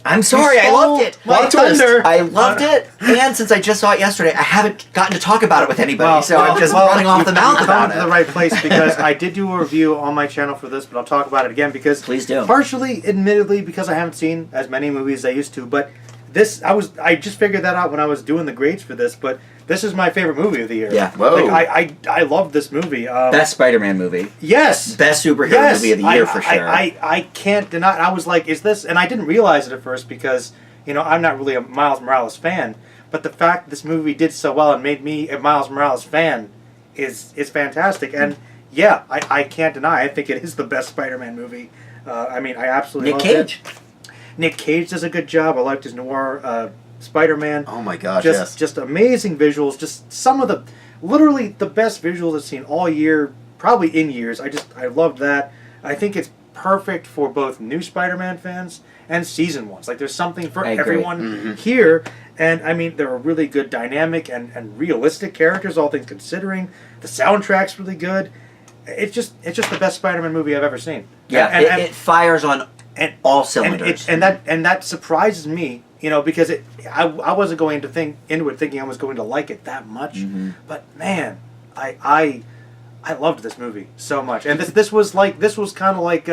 I'm sorry, I loved it. My thunder. I loved it, and since I just saw it yesterday, I haven't gotten to talk about it with anybody, so I'm just running off the mouth about it. You've come to the right place because I did do a review on my channel for this, but I'll talk about it again because please do. Partially, admittedly, because I haven't seen as many movies as I used to, but this I just figured that out when I was doing the grades for this, but this is my favorite movie of the year. Yeah. Whoa. Like, I love this movie. Best Spider-Man movie. Yes. Best superhero movie of the year for sure. I can't deny it. I was like, is this? And I didn't realize it at first because, you know, I'm not really a Miles Morales fan. But the fact that this movie did so well and made me a Miles Morales fan is fantastic. And yeah, I can't deny. I think it is the best Spider-Man movie. I mean, I absolutely love it. Nick Cage. Nick Cage does a good job. I liked his noir Spider-Man. Oh my gosh, Just amazing visuals. Just some of literally the best visuals I've seen all year, probably in years. I loved that. I think it's perfect for both new Spider-Man fans and season ones. Like, there's something for I agree. everyone here. And, I mean, there are really good dynamic and realistic characters, all things considering. The soundtrack's really good. It's just the best Spider-Man movie I've ever seen. Yeah, it fires on all cylinders. And that surprises me, you know, because I wasn't going to into it thinking I was going to like it that much. But man, I loved this movie so much. And this was kind of like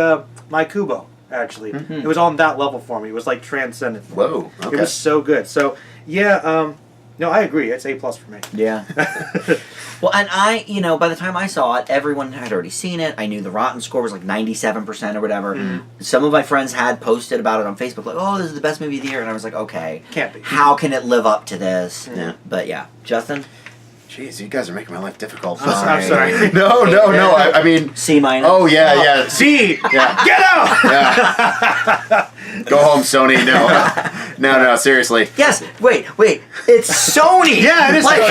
my Kubo, actually. It was on that level for me. It was like transcendent for me. Whoa, okay. It was so good. So yeah, no, I agree. It's A+ for me. Yeah. Well, and by the time I saw it, everyone had already seen it. I knew the Rotten score was like 97% or whatever. Some of my friends had posted about it on Facebook, like, "Oh, this is the best movie of the year," and I was like, "Okay, Can't be. How can it live up to this?" Yeah. But yeah, Justin. Jeez, you guys are making my life difficult. I'm sorry. No. I mean, C-. Oh yeah. C. Yeah. Get out. Yeah. Go home, Sony. No, seriously. Yes. Wait. It's Sony. Yeah, it is. Like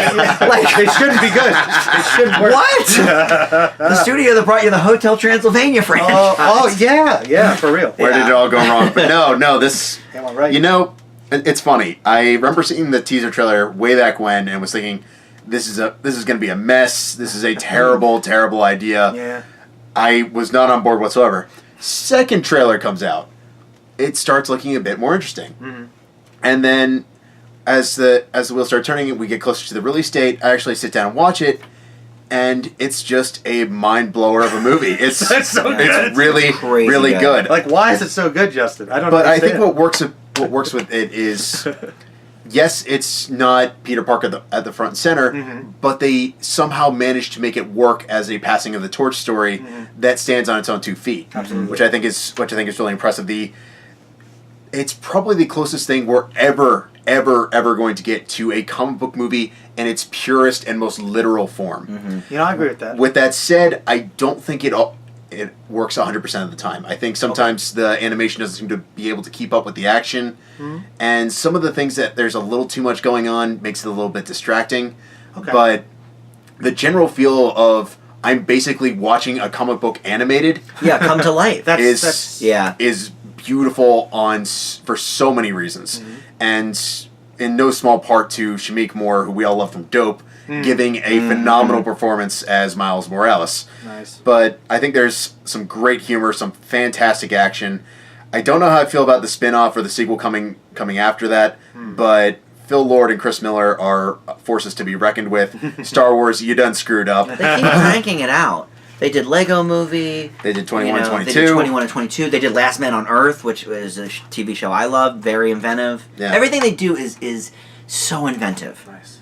It shouldn't be good. It shouldn't work. what? The studio that brought you the Hotel Transylvania franchise. Oh yeah, for real. Where did it all go wrong? But no, this. Am I right? You know, it's funny. I remember seeing the teaser trailer way back when and was thinking, this is going to be a mess. This is a terrible, terrible idea. Yeah. I was not on board whatsoever. Second trailer comes out. It starts looking a bit more interesting. And then as the wheels start turning, we get closer to the release date. I actually sit down and watch it, and it's just a mind blower of a movie. It's That's so good. It's really Crazy really good. good. Like, why is it so good, Justin? I don't. But I understand. think what works with it is, yes, it's not Peter Parker at the front and center, but they somehow managed to make it work as a passing of the torch story that stands on its own 2 feet. Absolutely. Which I think is really impressive. It's probably the closest thing we're ever going to get to a comic book movie in its purest and most literal form. You know, I agree with that. With that said, I don't think it works 100% of the time. I think sometimes the animation doesn't seem to be able to keep up with the action, and some of the things that there's a little too much going on makes it a little bit distracting. Okay. But the general feel of I'm basically watching a comic book animated Yeah, come to life. is beautiful for so many reasons, and in no small part to Shameik Moore, who we all love from Dope, giving a phenomenal performance as Miles Morales. Nice. But I think there's some great humor, some fantastic action. I don't know how I feel about the spin-off or the sequel coming after that, but Phil Lord and Chris Miller are forces to be reckoned with. Star Wars, you done screwed up. They keep cranking it out. They did Lego Movie. They did 21 and 22. They did 21 and 22. They did Last Man on Earth, which was a TV show I loved. Very inventive. Yeah. Everything they do is so inventive. Nice.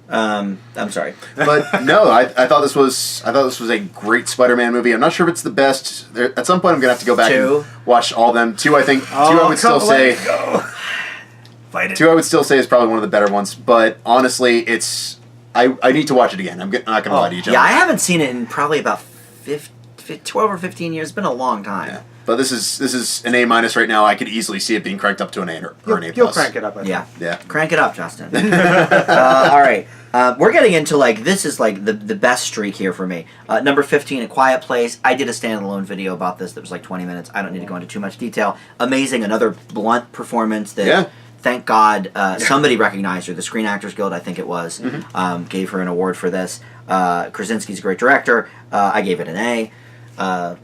I'm sorry. But no, I thought this was a great Spider-Man movie. I'm not sure if it's the best. At some point, I'm gonna have to go back 2. and watch all of them. 2, I think. 2, I would still say. Fight it. 2, I would still say is probably one of the better ones. But honestly, I need to watch it again. I'm not gonna lie to you, John. Yeah, I haven't seen it in probably about 12 or 15 years. It's been a long time. Yeah. But this is an A- right now. I could easily see it being cranked up to an A or an A+. You'll crank it up. I think. Yeah. Yeah. Crank it up, Justin. All right. We're getting into, this is, the best streak here for me. Number 15, A Quiet Place. I did a standalone video about this that was 20 minutes. I don't need to go into too much detail. Amazing. Another blunt performance that, thank God, somebody recognized her. The Screen Actors Guild, I think it was, gave her an award for this. Krasinski's a great director. I gave it an A.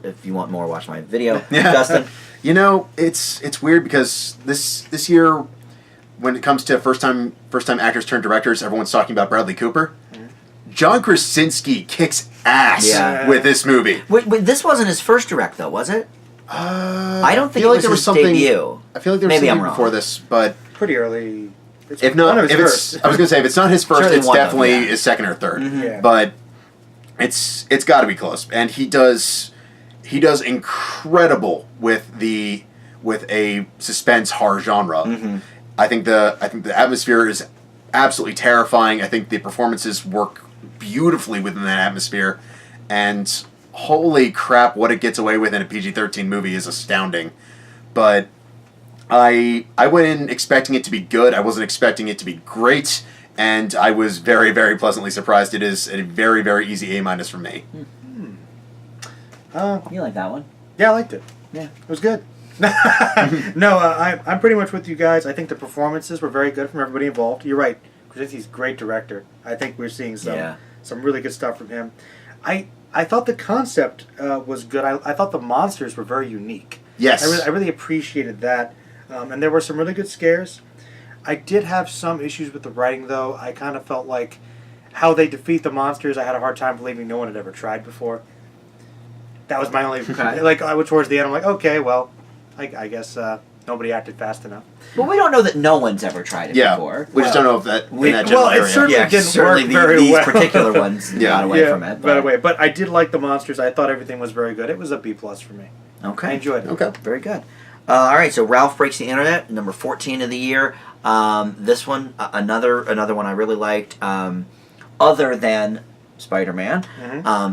If you want more, watch my video. Yeah. Dustin? You know, it's weird because this year, when it comes to first time actors turned directors, everyone's talking about Bradley Cooper. John Krasinski kicks ass with this movie. Wait, this wasn't his first direct, though, was it? I don't think it was his debut. I feel like there was something before this, but Pretty early. if not, I was gonna say if it's not his first, Certainly it's one of them, definitely his second or third. Yeah. But it's got to be close, and he does incredible with a suspense horror genre. I think the atmosphere is absolutely terrifying. I think the performances work beautifully within that atmosphere, and holy crap, what it gets away with in a PG-13 movie is astounding. But I went in expecting it to be good. I wasn't expecting it to be great, and I was very, very pleasantly surprised. It is a very, very easy A- from me. You like that one? Yeah, I liked it. Yeah. It was good. No, I'm pretty much with you guys. I think the performances were very good from everybody involved. You're right. Krasinski's a great director. I think we're seeing some really good stuff from him. I thought the concept was good. I thought the monsters were very unique. Yes. I really appreciated that. And there were some really good scares. I did have some issues with the writing, though. I kind of felt like how they defeat the monsters, I had a hard time believing no one had ever tried before. That was my only... Like, I was towards the end, I'm like, okay, well, I guess nobody acted fast enough. Well, we don't know that no one's ever tried it before. We just don't know if that in that general area. It certainly didn't work very these well. particular ones got away from it. But I did like the monsters. I thought everything was very good. It was a B+ for me. Okay. I enjoyed it. Okay. Very good. All right, so Ralph Breaks the Internet, number 14 of the year. This one, another one I really liked. Other than Spider-Man,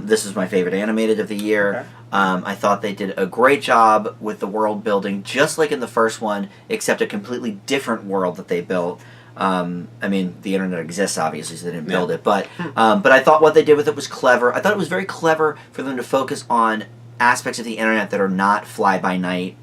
this is my favorite animated of the year. Okay. I thought they did a great job with the world building, just like in the first one, except a completely different world that they built. I mean, the internet exists, obviously, so they didn't build it. But I thought what they did with it was clever. I thought it was very clever for them to focus on aspects of the internet that are not fly-by-night,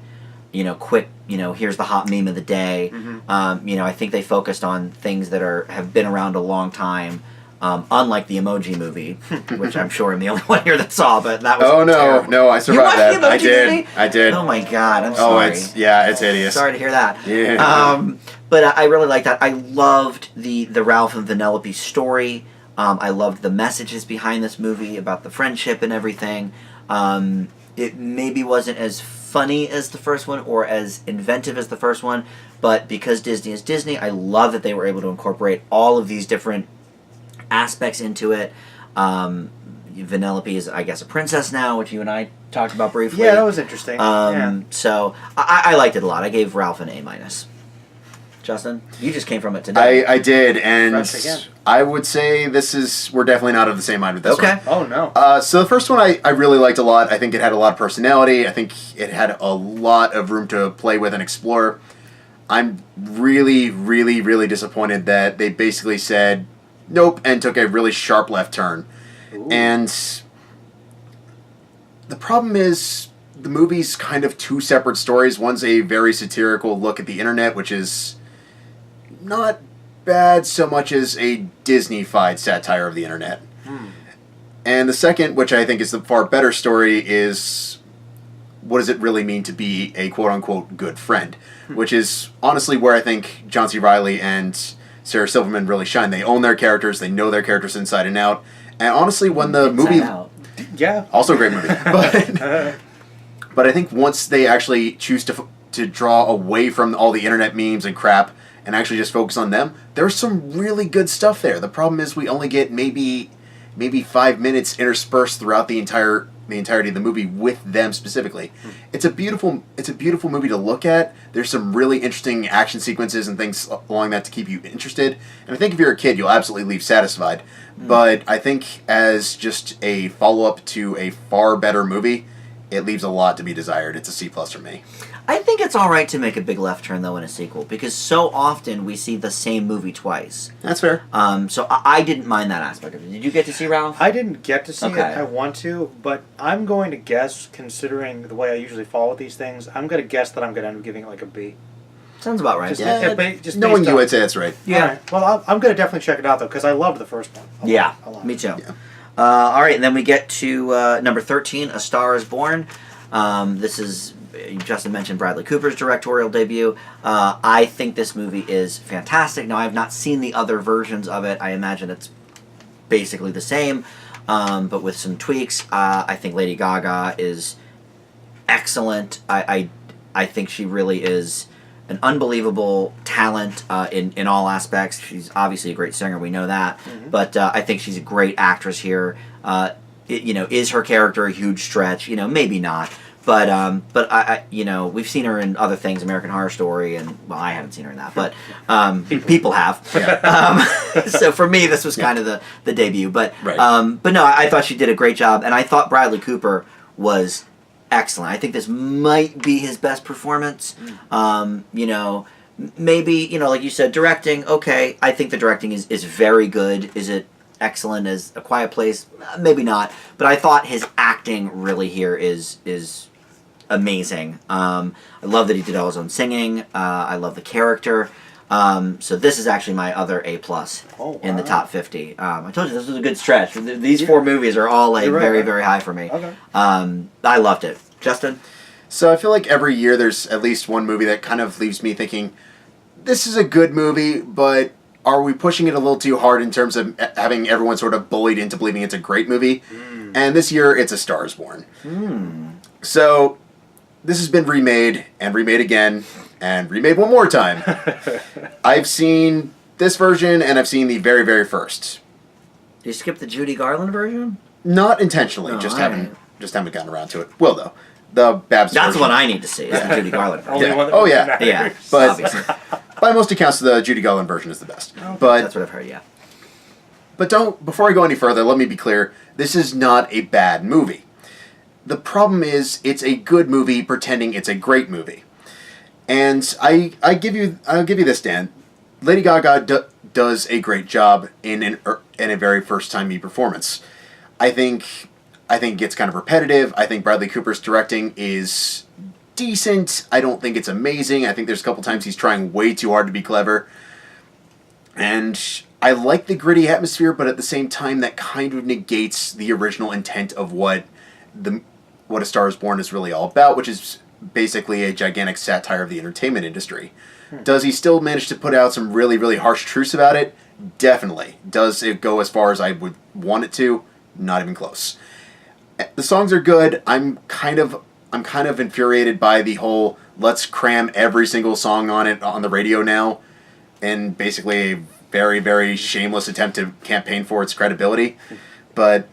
quick, here's the hot meme of the day. I think they focused on things that have been around a long time. Unlike the Emoji Movie, which I'm sure I'm the only one here that saw, but that was terrible. No, I survived that. You watched the Emoji Movie? I did. Oh my God, I'm sorry. It's hideous. Sorry to hear that. Yeah. But I really liked that. I loved the Ralph and Vanellope story. I loved the messages behind this movie about the friendship and everything. It maybe wasn't as funny as the first one or as inventive as the first one, but because Disney is Disney, I love that they were able to incorporate all of these different aspects into it. Vanellope is, I guess, a princess now, which you and I talked about briefly. Yeah, that was interesting. So I liked it a lot. I gave Ralph an A-. Justin, you just came from it today. I did, and Fresh again. I would say we're definitely not of the same mind with this one. Oh, no. So the first one I really liked a lot. I think it had a lot of personality. I think it had a lot of room to play with and explore. I'm really, really, really disappointed that they basically said nope and took a really sharp left turn. Ooh. And the problem is the movie's kind of two separate stories. One's a very satirical look at the internet, which is not bad so much as a Disney-fied satire of the internet. And the second, which I think is the far better story, is what does it really mean to be a quote-unquote good friend? Which is honestly where I think John C. Reilly and Sarah Silverman really shine. They own their characters, they know their characters inside and out. And honestly, when the movie... Yeah. Also a great movie. But I think once they actually choose to draw away from all the internet memes and crap and actually just focus on them, there's some really good stuff there. The problem is we only get maybe 5 minutes interspersed throughout the entirety of the movie with them specifically. It's a beautiful movie to look at. There's some really interesting action sequences and things along that to keep you interested. And I think if you're a kid, you'll absolutely leave satisfied. But I think as just a follow-up to a far better movie, it leaves a lot to be desired. It's a C+ for me. I think it's all right to make a big left turn, though, in a sequel, because so often we see the same movie twice. That's fair. So I didn't mind that aspect of it. Did you get to see Ralph? I didn't get to see it. I want to, but I'm going to guess, considering the way I usually fall with these things, I'm going to guess that I'm going to end up giving it like a B. Sounds about right. Just knowing you, I'd say that's right. Yeah. Right. Well, I'm going to definitely check it out, though, because I loved the first one. A lot. Me too. Yeah. All right, and then we get to number 13, A Star is Born. This is, Justin mentioned Bradley Cooper's directorial debut. I think this movie is fantastic. Now, I have not seen the other versions of it. I imagine it's basically the same, but with some tweaks. I think Lady Gaga is excellent. I think she really is an unbelievable talent in all aspects. She's obviously a great singer, we know that, but I think she's a great actress here. Is her character a huge stretch? Maybe not. But I we've seen her in other things, American Horror Story, and well, I haven't seen her in that, but people have. Yeah. So for me, this was kind of the debut. But right. But no, I thought she did a great job, and I thought Bradley Cooper was excellent. I think this might be his best performance. Maybe like you said, directing. Okay, I think the directing is very good. Is it excellent as A Quiet Place? Maybe not. But I thought his acting really here is amazing. I love that he did all his own singing. I love the character. So this is actually my other A+ in the top 50. I told you this was a good stretch. These 4 movies are all like very, very high for me. Okay. I loved it. Justin? So I feel like every year there's at least one movie that kind of leaves me thinking, this is a good movie, but are we pushing it a little too hard in terms of having everyone sort of bullied into believing it's a great movie? And this year, it's A Star is Born. So this has been remade, and remade again, and remade one more time. I've seen this version, and I've seen the very, very first. Did you skip the Judy Garland version? Not intentionally, Oh, just all haven't gotten around to it. Will, though. The Babs That's version. what I need to see, is the Judy Garland version. Only one that Oh, really yeah. matters. Yeah, But- obviously. By most accounts, the Judy Garland version is the best. But That's what I've heard, yeah. But before I go any further, let me be clear. This is not a bad movie. The problem is, it's a good movie pretending it's a great movie. And I'll give you this, Dan. Lady Gaga does a great job in a very first time me performance. I think it gets kind of repetitive. I think Bradley Cooper's directing is decent. I don't think it's amazing. I think there's a couple times he's trying way too hard to be clever. And I like the gritty atmosphere, but at the same time, that kind of negates the original intent of what A Star is Born is really all about, which is basically a gigantic satire of the entertainment industry. Does he still manage to put out some really, really harsh truths about it? Definitely. Does it go as far as I would want it to? Not even close. The songs are good. I'm kind of infuriated by the whole let's cram every single song on the radio now, and basically a very, very shameless attempt to campaign for its credibility. But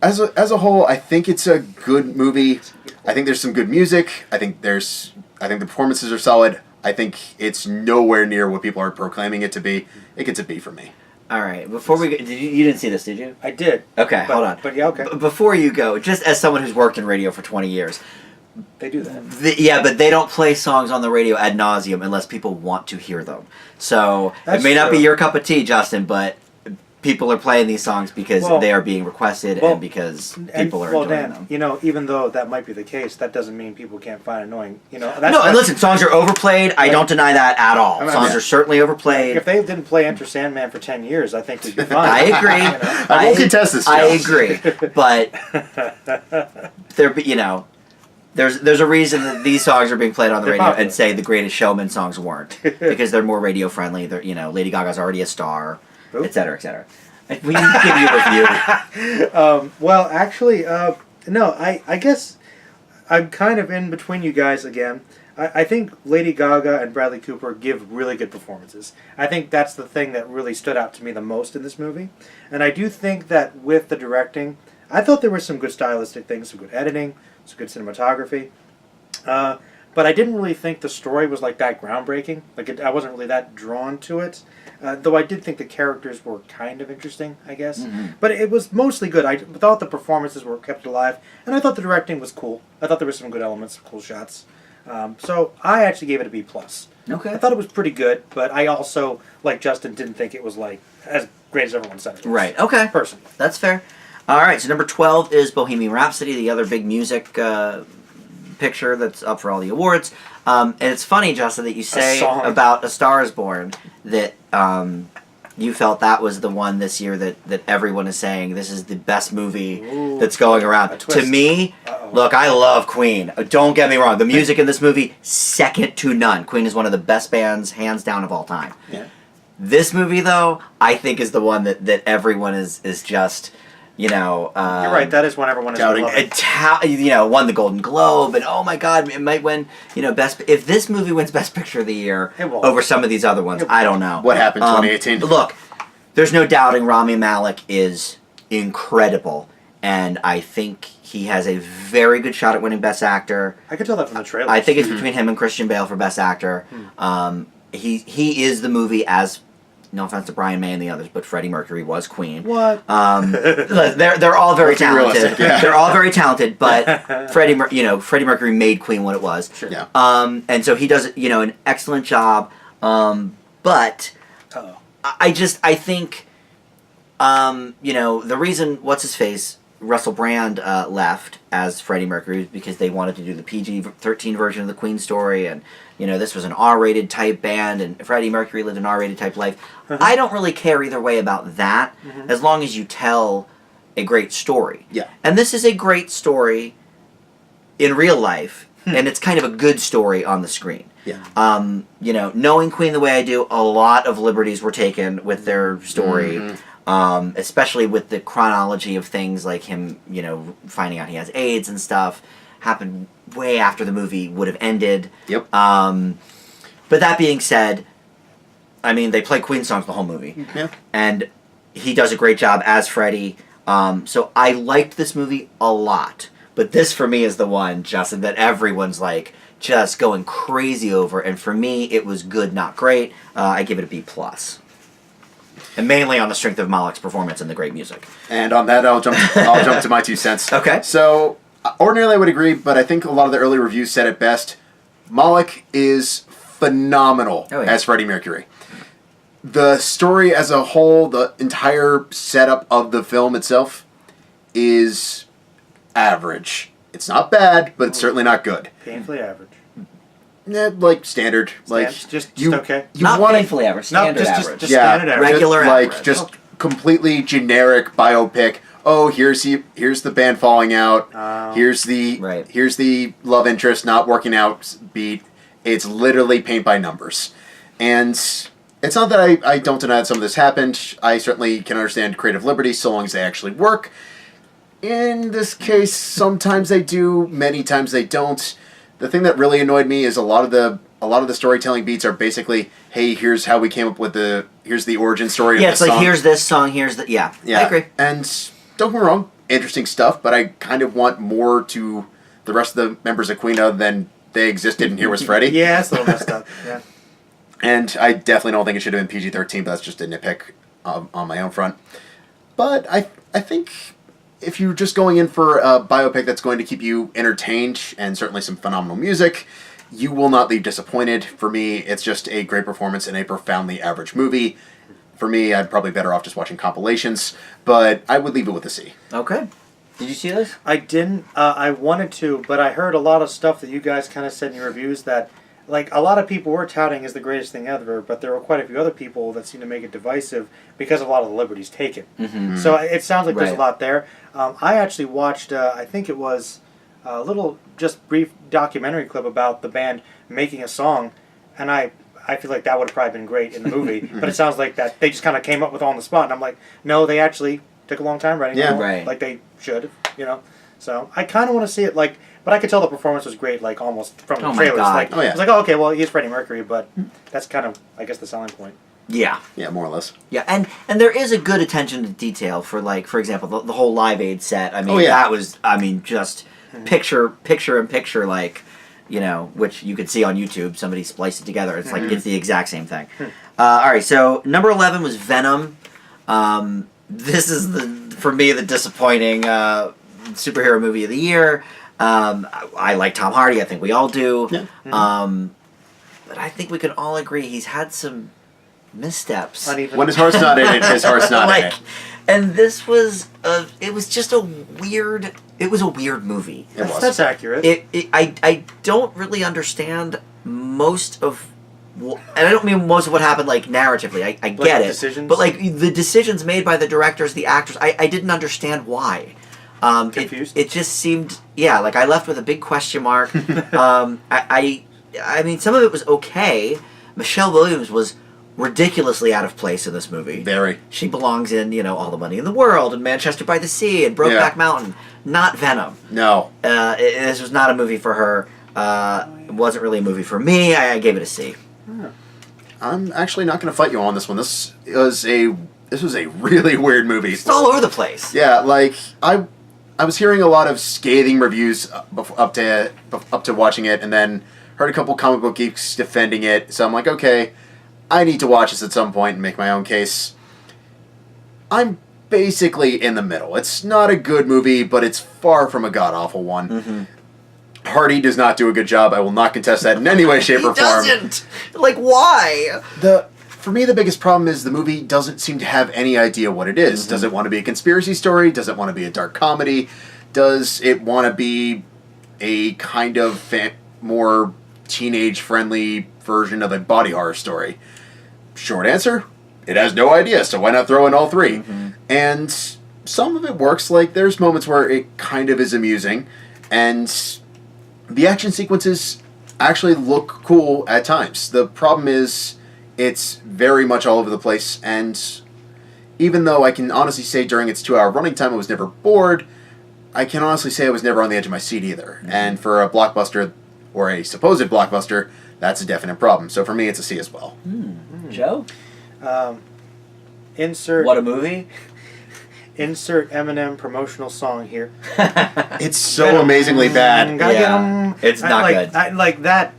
as a whole, I think it's a good movie. I think there's some good music. I think the performances are solid. I think it's nowhere near what people are proclaiming it to be. It gets a B for me. All right. Before we go, you didn't see this, did you? I did. Okay, hold on. But yeah, okay. Before you go, just as someone who's worked in radio for 20 years, They do that. yeah, but they don't play songs on the radio ad nauseum unless people want to hear them. So That's it may not be true. your cup of tea, Justin, but people are playing these songs because they are being requested and because people are enjoying Dan, them. even though that might be the case, that doesn't mean people can't find annoying. That's No, and listen, songs are overplayed. I don't deny that at all. I mean, Songs yeah. are certainly overplayed. If they didn't play Enter Sandman for 10 years, I think we'd be fine. I agree. I won't contest this, Joe. I agree, but there's a reason that these songs are being played on the They're radio popular. and say the Greatest Showman songs weren't because they're more radio friendly. They're Lady Gaga's already a star, Who? et cetera, et cetera. We can give you a review. Well, actually, no, I guess I'm kind of in between you guys again. I think Lady Gaga and Bradley Cooper give really good performances. I think that's the thing that really stood out to me the most in this movie. And I do think that with the directing, I thought there were some good stylistic things, some good editing, some good cinematography. But I didn't really think the story was like that groundbreaking. I wasn't really that drawn to it. Though I did think the characters were kind of interesting, I guess. Mm-hmm. But it was mostly good. I thought the performances were kept alive, and I thought the directing was cool. I thought there were some good elements, cool shots. So I actually gave it a B+. Okay. I thought it was pretty good, but I also, like Justin, didn't think it was like as great as everyone said it was. Right. Okay. Personally. That's fair. All right. So number 12 is Bohemian Rhapsody, the other big music picture that's up for all the awards. And it's funny, Justin, that you say song. about A Star Is Born that you felt that was the one this year that everyone is saying this is the best movie Ooh, that's going around. a twist. To me, Uh-oh. look, I love Queen. Don't get me wrong. The music in this movie, second to none. Queen is one of the best bands, hands down, of all time. Yeah. This movie, though, I think is the one that everyone is just, You're right. That is one everyone is doubting loving. won the Golden Globe, and oh my God, it might win, best. If this movie wins Best Picture of the Year It won't. over some of these other ones, I don't know. What happened 2018? Look, there's no doubting Rami Malek is incredible, and I think he has a very good shot at winning Best Actor. I could tell that from the trailer. I think it's between him and Christian Bale for Best Actor. He is the movie as. No offense to Brian May and the others, but Freddie Mercury was Queen. What? They're all very Let's be talented. realistic, yeah. They're all very talented, but Freddie Mercury made Queen what it was. Sure. Yeah. And so he does an excellent job. But Uh-oh. I think the reason what's his face Russell Brand left as Freddie Mercury because they wanted to do the PG-13 version of the Queen story, and this was an R-rated type band, and Freddie Mercury lived an R-rated type life. I don't really care either way about that, as long as you tell a great story. Yeah. And this is a great story in real life, and it's kind of a good story on the screen. Yeah. Knowing Queen the way I do, a lot of liberties were taken with their story. Especially with the chronology of things like him, finding out he has AIDS and stuff, happened way after the movie would have ended. Yep. But that being said, they play Queen songs the whole movie. Yeah. And he does a great job as Freddie. So I liked this movie a lot. But this, for me, is the one, Justin, that everyone's, just going crazy over. And for me, it was good, not great. I give it a B+. And mainly on the strength of Malek's performance and the great music. And on that, I'll jump to my 2 cents. Okay. So, ordinarily I would agree, but I think a lot of the early reviews said it best. Malek is phenomenal as Freddie Mercury. The story as a whole, the entire setup of the film itself, is average. It's not bad, but it's certainly not good. Painfully average. Standard. Just okay. Not painfully average. Standard average. Just standard average. Regular average. Just completely generic biopic. Oh, here's the band falling out. Here's the love interest not working out beat. It's literally paint by numbers. And it's not that I don't deny that some of this happened. I certainly can understand creative liberty so long as they actually work. In this case, sometimes they do, many times they don't. The thing that really annoyed me is a lot of the storytelling beats are basically, hey, here's how we came up with here's the origin story of the song. Yeah, it's like, here's this song, here's the... Yeah, I agree. And don't get me wrong, interesting stuff, but I kind of want more to the rest of the members of Queen other than they existed and here was Freddie. Yeah, it's a little messed up. Yeah. And I definitely don't think it should have been PG-13, but that's just a nitpick on my own front. But I think... if you're just going in for a biopic that's going to keep you entertained and certainly some phenomenal music, you will not leave disappointed. For me, it's just a great performance in a profoundly average movie. For me, I'd probably better off just watching compilations, but I would leave it with a C. Okay. Did you see this? I didn't. I wanted to, but I heard a lot of stuff that you guys kind of said in your reviews that, a lot of people were touting as the greatest thing ever, but there were quite a few other people that seemed to make it divisive because of a lot of the liberties taken. Mm-hmm. So it sounds like there's a lot there. I actually watched, I think it was a little, just brief documentary clip about the band making a song, and I feel like that would have probably been great in the movie, but it sounds like that they just kind of came up with on the spot, and I'm like, no, they actually took a long time writing it, right. like they should, So I kind of want to see it, but I could tell the performance was great, almost from the trailers. My God. It's like, oh, okay, well, he's Freddie Mercury, but that's kind of, I guess, the selling point. Yeah. Yeah, more or less. Yeah, and there is a good attention to detail for, for example, the whole Live Aid set. That was, just picture-in-picture, which you could see on YouTube. Somebody spliced it together. It's it's the exact same thing. All right, so number 11 was Venom. This is, for me, the disappointing superhero movie of the year. I like Tom Hardy. I think we all do. Yeah. But I think we can all agree he's had some missteps. When his heart's not in it, his heart's not in it. And this was it was just a weird movie. That's accurate. I don't really understand most of, and I don't mean most of what happened narratively. I get it. Decisions? But the decisions made by the directors, the actors, I didn't understand why. Confused? It just seemed, I left with a big question mark. I mean, some of it was okay. Michelle Williams was ridiculously out of place in this movie. Very. She belongs in, All the Money in the World and Manchester by the Sea and Brokeback Mountain. Not Venom. No. This was not a movie for her. It wasn't really a movie for me. I gave it a C. I'm actually not going to fight you on this one. This was a really weird movie. It's all over the place. Yeah, I was hearing a lot of scathing reviews up to watching it, and then heard a couple comic book geeks defending it. So I'm like, okay, I need to watch this at some point and make my own case. I'm basically in the middle. It's not a good movie, but it's far from a god-awful one. Mm-hmm. Hardy does not do a good job. I will not contest that in any way, shape, or form. He doesn't! Why? for me, the biggest problem is the movie doesn't seem to have any idea what it is. Does it want to be a conspiracy story? Does it want to be a dark comedy? Does it want to be a kind of more teenage-friendly version of a body horror story? Short answer, it has no idea, so why not throw in all three? And some of it works. Like, there's moments where it kind of is amusing, and the action sequences actually look cool at times. The problem is it's very much all over the place, and even though I can honestly say during its 2-hour running time I was never bored, I can honestly say I was never on the edge of my seat either. And for a blockbuster, or a supposed blockbuster, that's a definite problem. So for me, it's a C as well. Joe? Insert What a movie? insert Eminem promotional song here. It's so amazingly bad. Gotta get Yeah. 'em. It's not good. Like that.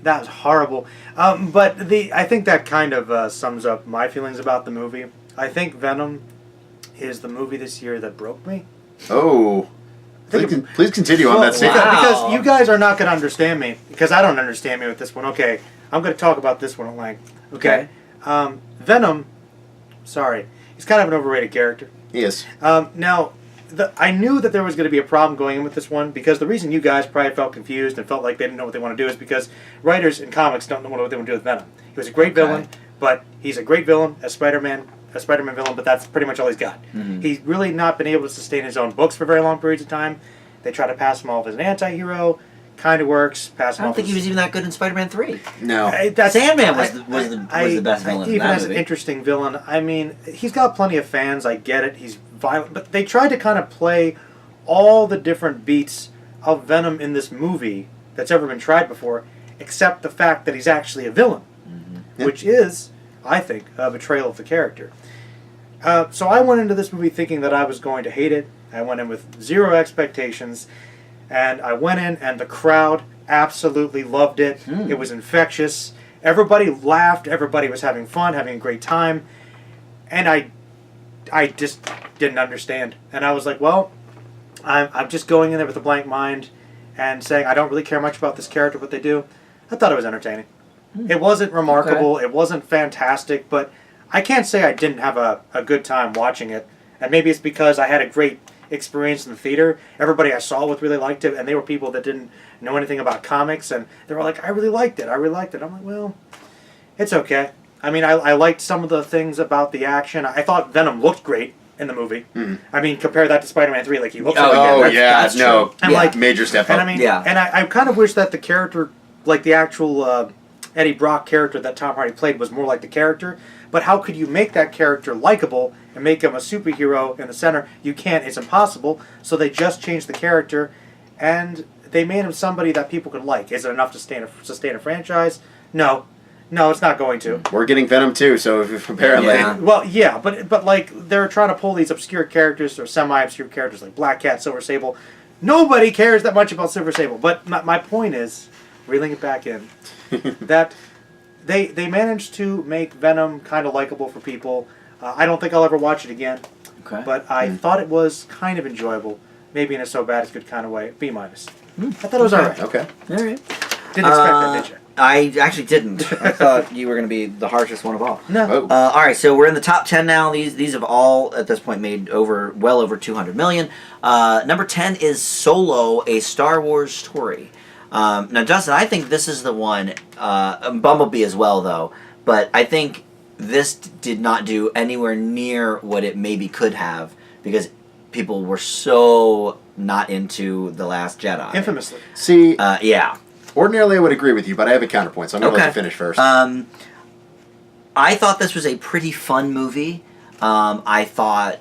That was horrible. But I think that kind of sums up my feelings about the movie. I think Venom is the movie this year that broke me. Oh. Please continue on that statement. Wow. Because you guys are not going to understand me. Because I don't understand me with this one. Okay, I'm going to talk about this one at length. Okay. Venom, sorry, he's kind of an overrated character. He is. Now, I knew that there was going to be a problem going in with this one because the reason you guys probably felt confused and felt like they didn't know what they want to do is because writers in comics don't know what they want to do with Venom. He was a great villain, but he's a great villain, a Spider-Man villain, but that's pretty much all he's got. He's really not been able to sustain his own books for very long periods of time. They try to pass him off as an anti-hero. Kind of works. Pass him I don't off think as, he was even that good in Spider-Man 3. No. Sandman was the best villain in even that as movie. an interesting villain, I mean, he's got plenty of fans. I get it. He's violent, but they tried to kind of play all the different beats of Venom in this movie that's ever been tried before, except the fact that he's actually a villain, which is, I think, a betrayal of the character. So I went into this movie thinking that I was going to hate it. I went in with zero expectations, and I went in, and the crowd absolutely loved it. It was infectious. Everybody laughed. Everybody was having fun, having a great time, and I just didn't understand. And I was like, well, I'm just going in there with a blank mind and saying I don't really care much about this character, what they do. I thought it was entertaining. It wasn't remarkable. It wasn't fantastic, but I can't say I didn't have a good time watching it. And maybe it's because I had a great experience in the theater. Everybody I saw with really liked it, and they were people that didn't know anything about comics, and they were like, I really liked it. I'm like, well, it's okay. I mean, I liked some of the things about the action. I thought Venom looked great in the movie. I mean, compare that to Spider-Man 3. Like, he looks that's no. true. And like, Major step up. and I mean, and I kind of wish that the character, like the actual Eddie Brock character that Tom Hardy played, was more like the character. But how could you make that character likable and make him a superhero in the center? You can't. It's impossible. So they just changed the character, and they made him somebody that people could like. Is it enough to sustain a franchise? No. No, it's not going to. We're getting Venom too, so apparently. Well, yeah, but like they're trying to pull these obscure characters or semi-obscure characters like Black Cat, Silver Sable. Nobody cares that much about Silver Sable. But my point is, reeling it back in, that they managed to make Venom kind of likable for people. I don't think I'll ever watch it again. Okay. But I thought it was kind of enjoyable. Maybe in a so bad it's good kind of way. B-. I thought it was alright. Okay. All right. Didn't expect that, did you? I actually didn't. I thought you were going to be the harshest one of all. No. Oh. All right, so we're in the top 10 now. These have all, at this point, made well over 200 million. Number 10 is Solo, a Star Wars story. Now, Justin, I think this is the one, Bumblebee as well, though, but I think this did not do anywhere near what it maybe could have, because people were so not into The Last Jedi. Infamously. See, Yeah. ordinarily I would agree with you, but I have a counterpoint, so I'm going to let you finish first. I thought this was a pretty fun movie. I thought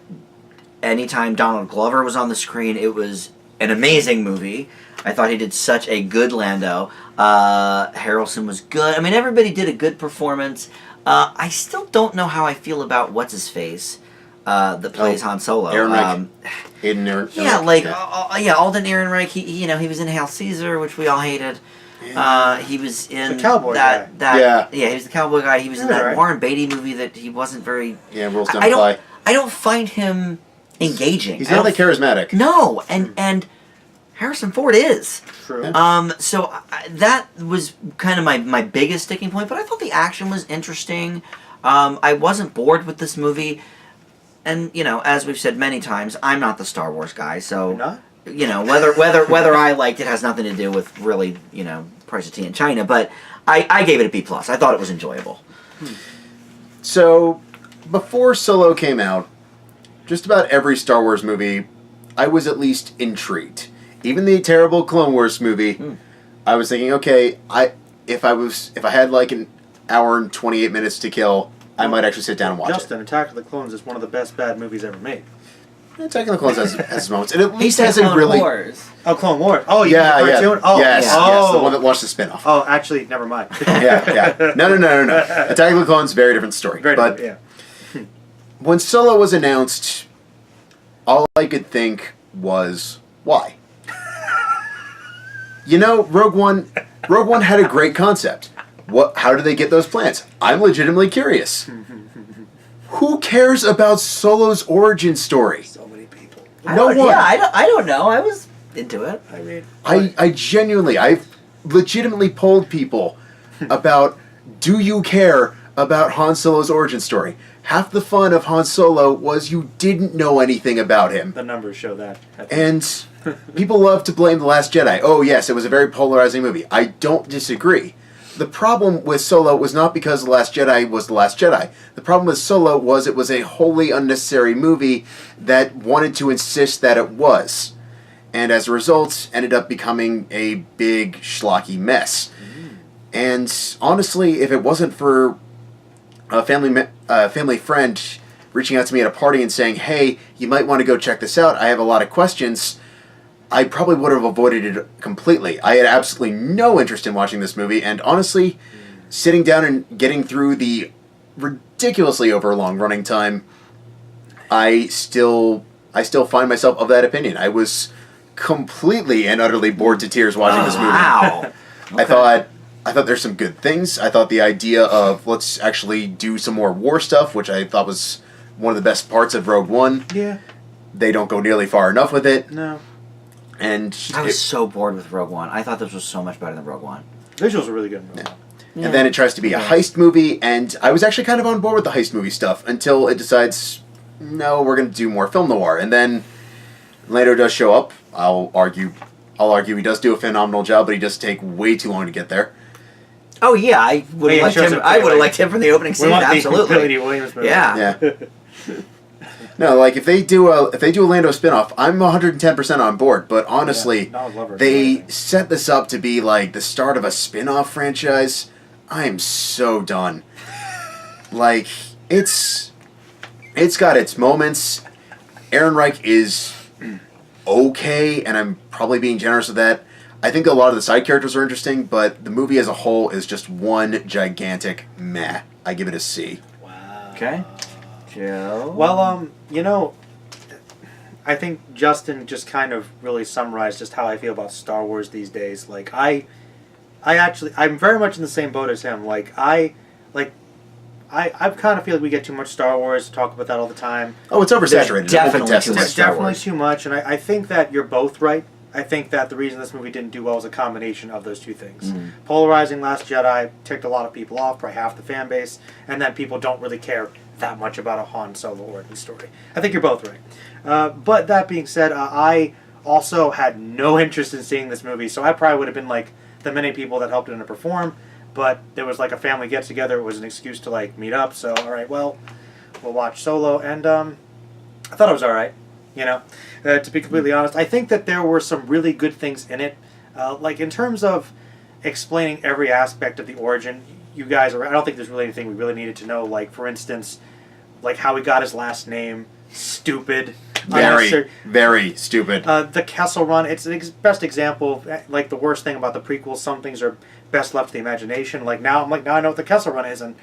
anytime Donald Glover was on the screen, it was an amazing movie. I thought he did such a good Lando. Harrelson was good. I mean, everybody did a good performance. I still don't know how I feel about what's-his-face that plays Han Solo. Aaron Reich. Alden Ehrenreich. He was in Hail Caesar, which we all hated. He was in The cowboy guy. He was the cowboy guy. He was in that right. Warren Beatty movie that he wasn't very. Yeah, rules don't apply. I don't find him engaging. He's not that charismatic. No, and Harrison Ford is. True. So that was kind of my biggest sticking point. But I thought the action was interesting. I wasn't bored with this movie, and as we've said many times, I'm not the Star Wars guy, so You're not? whether I liked it has nothing to do with really price of tea in China, but I gave it a B+. I thought it was enjoyable. So, before Solo came out, just about every Star Wars movie, I was at least intrigued. Even the terrible Clone Wars movie, I was thinking, okay, if I had like an hour and 28 minutes to kill, I might actually sit down and watch Justin, Attack of the Clones is one of the best bad movies ever made. it. Attack of the Clones has its moments. It at He least said hasn't Clone really... Wars. Oh, Clone Wars. Oh, you Yeah, mean the yeah. cartoon? Oh, Yes, yes, the one that launched the spin-off. Oh, actually, never mind. Yeah. No. Attack of the Clones, very different story. Very but different, yeah. when Solo was announced, all I could think was, why? Rogue One had a great concept. How did they get those plans? I'm legitimately curious. Who cares about Solo's origin story? So many people. No one. Yeah, I don't know. I was into it. I mean, I've legitimately polled people about, do you care about Han Solo's origin story? Half the fun of Han Solo was you didn't know anything about him. the numbers show that. And people love to blame The Last Jedi. Oh, yes, it was a very polarizing movie. I don't disagree. The problem with Solo was not because The Last Jedi was The Last Jedi. The problem with Solo was it was a wholly unnecessary movie that wanted to insist that it was. And as a result, ended up becoming a big, schlocky mess. And honestly, if it wasn't for a family friend reaching out to me at a party and saying, hey, you might want to go check this out, I have a lot of questions, I probably would have avoided it completely. I had absolutely no interest in watching this movie, and honestly, sitting down and getting through the ridiculously overlong running time, I still find myself of that opinion. I was completely and utterly bored to tears watching this movie. Wow. I thought there's some good things. I thought the idea of let's actually do some more war stuff, which I thought was one of the best parts of Rogue One. Yeah. They don't go nearly far enough with it. No. And I was so bored with Rogue One. I thought this was so much better than Rogue One. Visuals are really good in Rogue One. And then it tries to be a heist movie, and I was actually kind of on board with the heist movie stuff until it decides, no, we're going to do more film noir. And then Lando does show up. I'll argue he does do a phenomenal job, but he does take way too long to get there. Oh yeah, I would Wait, have liked shows him. up I would have quickly. liked him from the opening We scene. want the Absolutely. Billy Williams movie. Yeah. Yeah. No, like if they do a Lando spinoff, I'm 110% on board. But honestly, Yeah, Donald Glover is they amazing. set this up to be like the start of a spin-off franchise. I am so done. Like it's got its moments. Ehrenreich is okay, and I'm probably being generous with that. I think a lot of the side characters are interesting, but the movie as a whole is just one gigantic meh. I give it a C. Wow. Okay. Joe. Well, I think Justin just kind of really summarized just how I feel about Star Wars these days. Like, I'm very much in the same boat as him. I kind of feel like we get too much Star Wars, talk about that all the time. Oh, it's oversaturated. There's definitely Open too much test. It's Star definitely Wars. too much, and I think that you're both right. I think that the reason this movie didn't do well is a combination of those two things. Polarizing Last Jedi ticked a lot of people off, probably half the fan base, and then people don't really care that much about a Han Solo origin story. I think you're both right. But that being said, I also had no interest in seeing this movie, so I probably would have been like the many people that helped it to perform, but there was like a family get-together. It was an excuse to like meet up, so all right, well, we'll watch Solo, and I thought it was all right. To be completely honest, I think that there were some really good things in it. Like in terms of explaining every aspect of the origin, you guys are. I don't think there's really anything we really needed to know. Like for instance, like how he got his last name. Stupid. Very, very stupid. The Kessel Run. It's the best example of like the worst thing about the prequels. Some things are best left to the imagination. Now I know what the Kessel Run is, and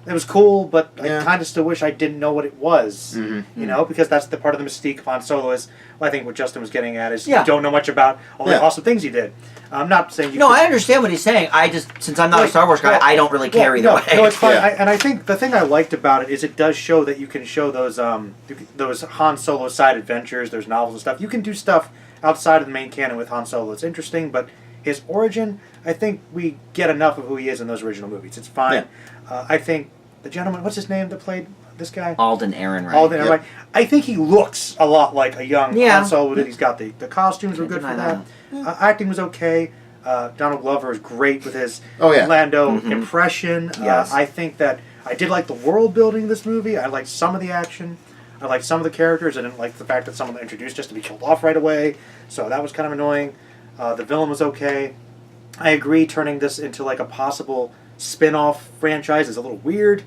it was cool, but Yeah. I kind of still wish I didn't know what it was. Because that's the part of the mystique of Han Solo is. Well, I think what Justin was getting at is Yeah. you don't know much about all the Yeah. awesome things he did. I'm not saying you. No, could- I understand what he's saying. I just, since I'm not a Like, Star Wars guy, well, I don't really care either no, way. No, it's fine. Yeah. And I think the thing I liked about it is it does show that you can show those Han Solo side adventures, there's novels and stuff. You can do stuff outside of the main canon with Han Solo. It's interesting, but his origin, I think we get enough of who he is in those original movies. It's fine. I think the gentleman, what's his name that played this guy? Alden Ehrenreich. Alden Ehrenreich. I think he looks a lot like a young Yeah. Han Solo. He's got the costumes were Can't good for deny that. Acting was okay. Donald Glover is great with his Oh, yeah. Lando impression. Yes. I think that I did like the world building of this movie. I liked some of the action. I liked some of the characters. I didn't like the fact that someone introduced just to be killed off right away. So that was kind of annoying. The villain was okay. I agree turning this into like a possible spin-off franchise is a little weird.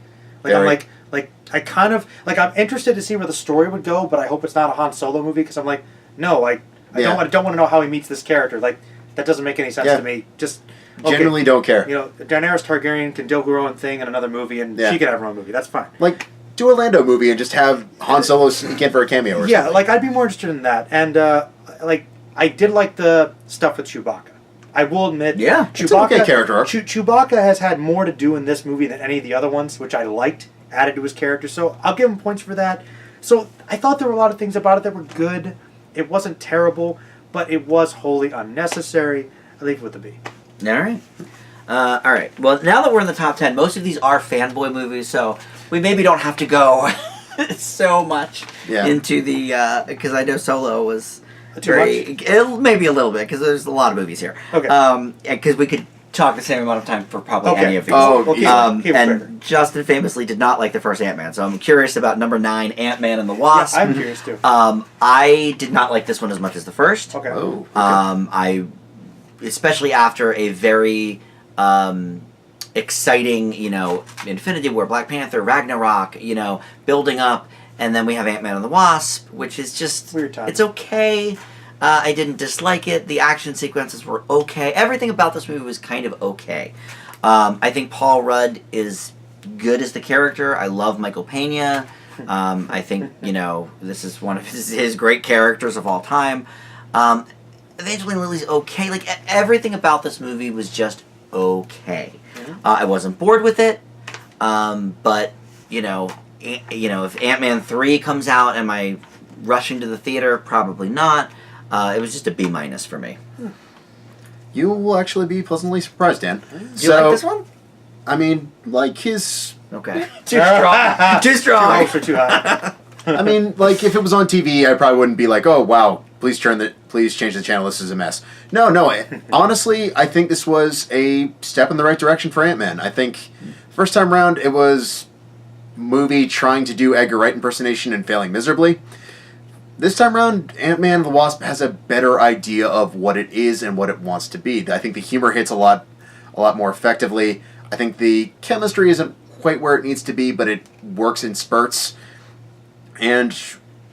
Like I'm Very. like I kind of like I'm interested to see where the story would go, but I hope it's not a Han Solo movie because I'm like, no, I Yeah. don't want to know how he meets this character. Like that doesn't make any sense Yeah. to me. Just okay, Genuinely don't care. you know, Daenerys Targaryen can do her own thing in another movie, and Yeah. she can have her own movie. That's fine. Like, do a Lando movie and just have Han Solo sneak in for a cameo or Yeah, something. like I'd be more interested in that. And like I did like the stuff with Chewbacca. I will admit, Yeah. It's an okay character arc. Chewbacca has had more to do in this movie than any of the other ones, which I liked, added to his character. So I'll give him points for that. So I thought there were a lot of things about it that were good. It wasn't terrible, but it was wholly unnecessary. I leave it with a B. All right. All right. Well, now that we're in the top 10, most of these are fanboy movies, so we maybe don't have to go so much Yeah. into the because I know Solo was Too maybe a little bit because there's a lot of movies here. Okay. Because we could talk the same amount of time for probably Okay. any of these. Oh, Well, keep yeah. it quicker. And Justin famously did not like the first Ant-Man, so I'm curious about number 9, Ant-Man and the Yeah, Wasp. I'm curious too. I did not like this one as much as the first. Okay. Oh. I, especially after a very exciting, Infinity War, Black Panther, Ragnarok, building up, and then we have Ant-Man and the Wasp, which is just Weird time. It's okay. I didn't dislike it. The action sequences were okay. Everything about this movie was kind of okay. I think Paul Rudd is good as the character. I love Michael Pena. I think, this is one of his great characters of all time. Evangeline Lilly's okay. Like, everything about this movie was just okay. I wasn't bored with it, but, if Ant-Man 3 comes out, am I rushing to the theater? Probably not. It was just a B- for me. You will actually be pleasantly surprised, Dan. Do you like this one? I mean, like his... Okay. Too strong. Too Too strong. high for too high. I mean, like, if it was on TV, I probably wouldn't be like, oh, wow, please change the channel, this is a mess. No, honestly, I think this was a step in the right direction for Ant-Man. I think, first time around, it was movie trying to do Edgar Wright impersonation and failing miserably. This time around, Ant-Man and the Wasp has a better idea of what it is and what it wants to be. I think the humor hits a lot more effectively. I think the chemistry isn't quite where it needs to be, but it works in spurts. And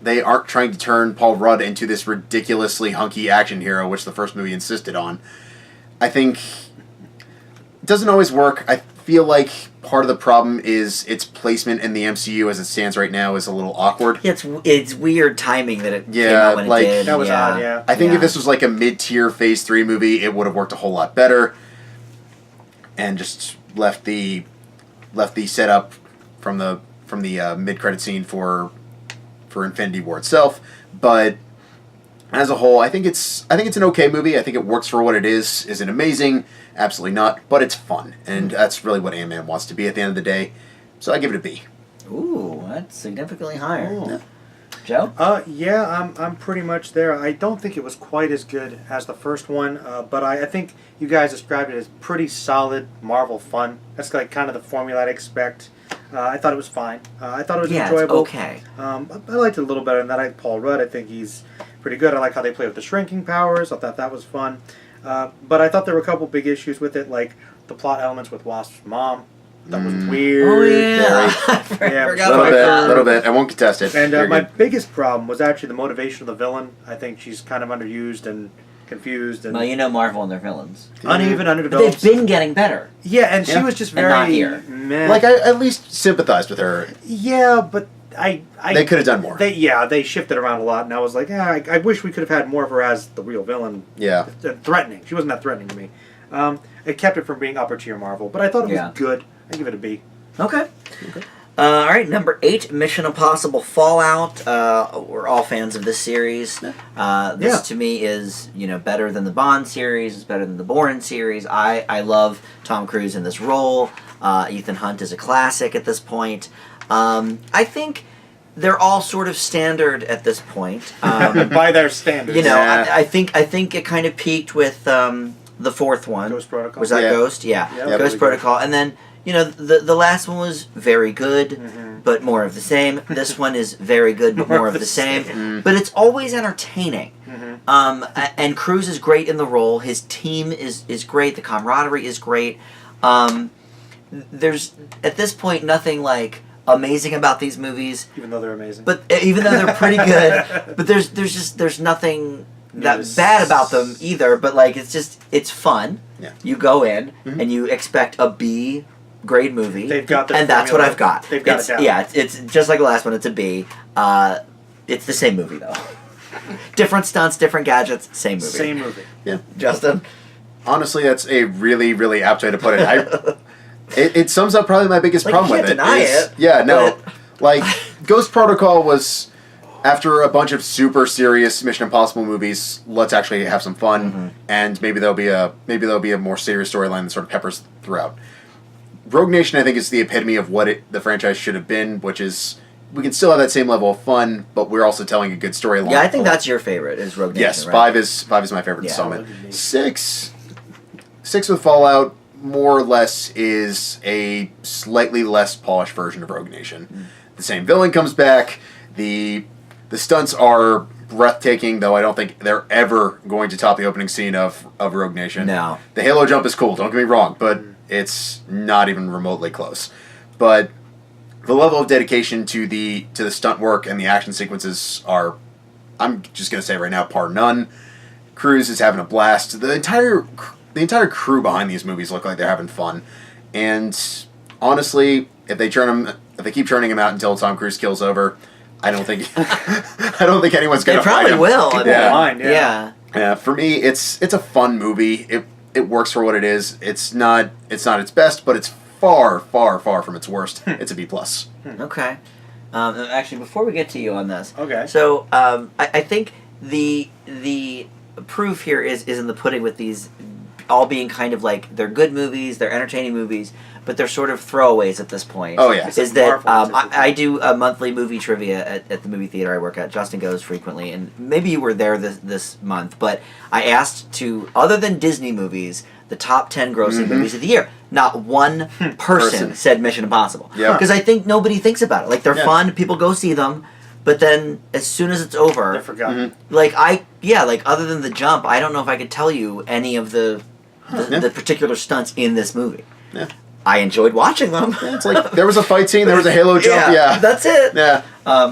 they aren't trying to turn Paul Rudd into this ridiculously hunky action hero, which the first movie insisted on. I think it doesn't always work. I feel like part of the problem is its placement in the MCU as it stands right now is a little awkward. It's weird timing that it came Yeah, out when like- it did. That was odd, yeah. I think Yeah. if this was like a mid-tier Phase 3 movie, it would have worked a whole lot better. And just left the setup from the mid-credit scene for Infinity War itself. But as a whole, I think it's an okay movie. I think it works for what it is. Is it amazing? Absolutely not. But it's fun, and that's really what Ant-Man wants to be at the end of the day. So I give it a B. Ooh, that's significantly higher. Ooh. Joe? Yeah, I'm pretty much there. I don't think it was quite as good as the first one, but I think you guys described it as pretty solid Marvel fun. That's like kind of the formula I'd expect. I thought it was fine. I thought it was enjoyable. It's okay. I liked it a little better than that. I like Paul Rudd. I think he's pretty good. I like how they play with the shrinking powers. I thought that was fun. But I thought there were a couple big issues with it, like the plot elements with Wasp's mom. That was weird. Oh, yeah. Yeah, I A forgot little about bit, that. little bit. I won't contest it. And Very my good. biggest problem was actually the motivation of the villain. I think she's kind of underused and confused and Well, Marvel and their villains. uneven, But underdeveloped. they've been getting better. Yeah, and she Yeah. was just And very not here. meh. Like, I at least sympathized with her. Yeah, but I They could have done more. They shifted around a lot, and I was like, I wish we could have had more of her as the real villain. Yeah. Threatening. She wasn't that threatening to me. It kept it from being upper tier Marvel, but I thought it Yeah. was good. I give it a B. Okay. All right, number 8, Mission Impossible Fallout. We're all fans of this series. This Yeah. to me is better than the Bond series. It's better than the Bourne series. I love Tom Cruise in this role. Ethan Hunt is a classic at this point. I think they're all sort of standard at this point. By their standards. You know, Yeah. I think it kind of peaked with the fourth one. Ghost Protocol. Was that Yeah. Ghost? Yeah. Yeah, Ghost really Protocol. And then, you know, the last one was very good, Mhm. but more of the same. This one is very good, but more of the same. But it's always entertaining. Mhm. And Cruise is great in the role. His team is great. The camaraderie is great. There's, at this point, nothing, like, amazing about these movies. Even though they're amazing. But even though they're pretty good, but there's nothing that Yes. bad about them either. But like it's fun. Yeah. You go in Mhm. and you expect a B grade movie. They've got their and that's what formula. I've got. They've got it's, it down. Yeah, it's just like the last one. It's a B. It's the same movie though. Different stunts, different gadgets, same movie. Same movie. Yeah. Justin. Honestly, that's a really, really apt way to put it. It sums up probably my biggest Like, problem you with can't it. deny is- it, Yeah, no. but- Like, Ghost Protocol was, after a bunch of super serious Mission Impossible movies, let's actually have some fun, Mm-hmm. and maybe there'll be a more serious storyline that sort of peppers throughout. Rogue Nation, I think, is the epitome of what the franchise should have been, which is, we can still have that same level of fun, but we're also telling a good storyline. Yeah, I think that's your favorite. Is Rogue Nation. Yes, right? five is my favorite Yeah. installment. Rogue Nation. Six with Fallout more or less is a slightly less polished version of Rogue Nation. The same villain comes back. The stunts are breathtaking, though I don't think they're ever going to top the opening scene of Rogue Nation. No. The Halo jump is cool, don't get me wrong, but it's not even remotely close. But the level of dedication to the stunt work and the action sequences are, I'm just going to say right now, par none. Cruise is having a blast. The entire crew behind these movies look like they're having fun. And honestly, if they keep churning them out until Tom Cruise kills over, I don't think anyone's They going to fight probably him. will. People Yeah. won't mind, yeah. Yeah. For me, it's a fun movie. It works for what it is. It's not its best, but it's far, far, far from its worst. It's a B+. Okay. Actually, before we get to you on this, Okay. So I think the proof here is in the pudding with these all being kind of like they're good movies, they're entertaining movies, but they're sort of throwaways at this point. Oh, yeah. Is that Marvel, I do a monthly movie trivia at the movie theater I work at. Justin goes frequently, and maybe you were there this month, but I asked to, other than Disney movies, the top 10 grossing movies of the year. Not one person said Mission Impossible. Yeah. Because I think nobody thinks about it. Like, they're Yeah. fun, people go see them, but then as soon as it's over, They're forgotten. like other than the jump, I don't know if I could tell you any of the particular stunts in this movie. Yeah. I enjoyed watching them. Yeah, it's like there was a fight scene, there was a Halo jump. Yeah. That's it. Yeah.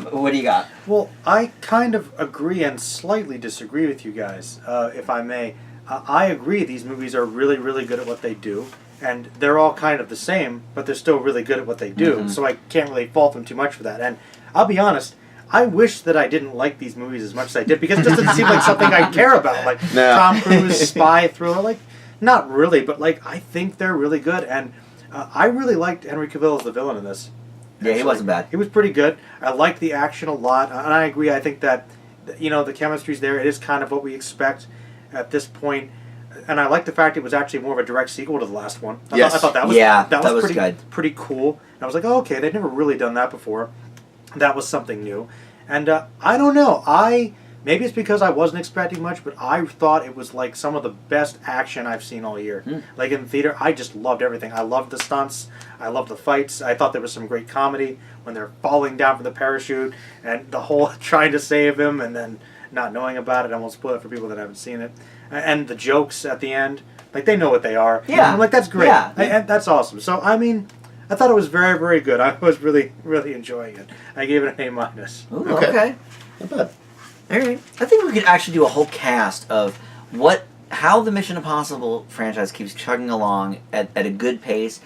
What do you got? Well, I kind of agree and slightly disagree with you guys, if I may. I agree these movies are really, really good at what they do, and they're all kind of the same, but they're still really good at what they do, so I can't really fault them too much for that. And I'll be honest, I wish that I didn't like these movies as much as I did, because it doesn't seem like something I care about, like No. Tom Cruise, spy thriller, like, not really, but like, I think they're really good, and I really liked Henry Cavill as the villain in this. Yeah, he Actually, wasn't bad. He was pretty good. I liked the action a lot, and I agree. I think that, the chemistry's there. It is kind of what we expect at this point, and I like the fact it was actually more of a direct sequel to the last one. I thought that was that was pretty good. pretty cool. And I was like, oh, okay, they've never really done that before. That was something new, and I don't know. Maybe it's because I wasn't expecting much, but I thought it was like some of the best action I've seen all year. Like in the theater, I just loved everything. I loved the stunts. I loved the fights. I thought there was some great comedy when they're falling down from the parachute and the whole trying to save him and then not knowing about it. I won't spoil it for people that haven't seen it. And the jokes at the end, like they know what they are. Yeah. I'm like, that's great. Yeah. And that's awesome. So, I mean, I thought it was very, very good. I was really, really enjoying it. I gave it an A-. Ooh, Okay. okay. Not bad. All right. I think we could actually do a whole cast of how the Mission Impossible franchise keeps chugging along at a good pace,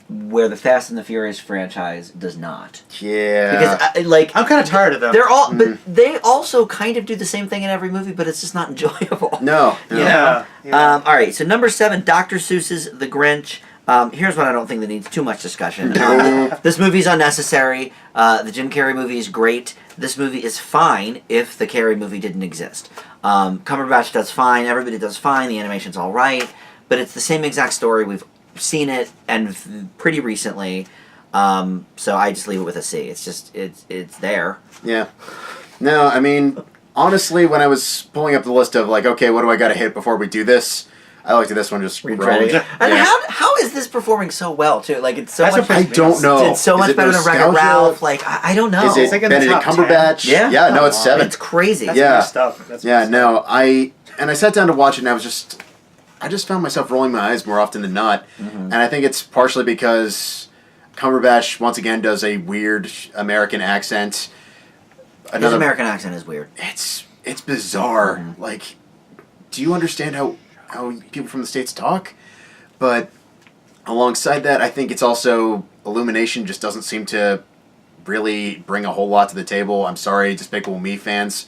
where the Fast and the Furious franchise does not. Yeah. Because I'm kind of tired of them. they're all, but they also kind of do the same thing in every movie, but it's just not enjoyable. No. You no. know? Yeah. All right. So number 7, Dr. Seuss's The Grinch. Here's what I don't think that needs too much discussion. This movie's unnecessary. The Jim Carrey movie is great. This movie is fine if the Carrey movie didn't exist. Cumberbatch does fine. Everybody does fine. The animation's all right. But it's the same exact story we've seen it and pretty recently, so I just leave it with a C. It's just it's there. Yeah. No, I mean, honestly, when I was pulling up the list of like, okay, what do I got to hit before we do this? I looked at this one just rolling. And how is this performing so well too? Like it's so much. I don't know. It's so much better than Wreck-It Ralph. Like I don't know. Is it like in the Benedict top Cumberbatch? 10? Yeah. No, it's 7. It's crazy. That's Yeah. good stuff. That's Yeah. good stuff. No, I sat down to watch it, and I just found myself rolling my eyes more often than not, and I think it's partially because Cumberbatch once again does a weird American accent. His American accent is weird. It's bizarre. Like, do you understand how people from the States talk? But alongside that, I think it's also Illumination just doesn't seem to really bring a whole lot to the table. I'm sorry, Despicable Me fans.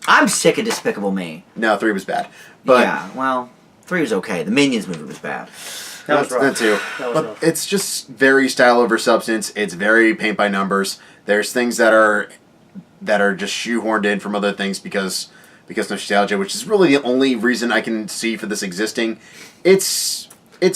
I'm sick of Despicable Me. No, 3 was bad. But yeah, well, 3 was okay. The Minions movie was bad. That was rough. That too. That was But rough. it's just very style over substance. It's very paint by numbers. There's things that are just shoehorned in from other things because nostalgia, which is really the only reason I can see for this existing. It's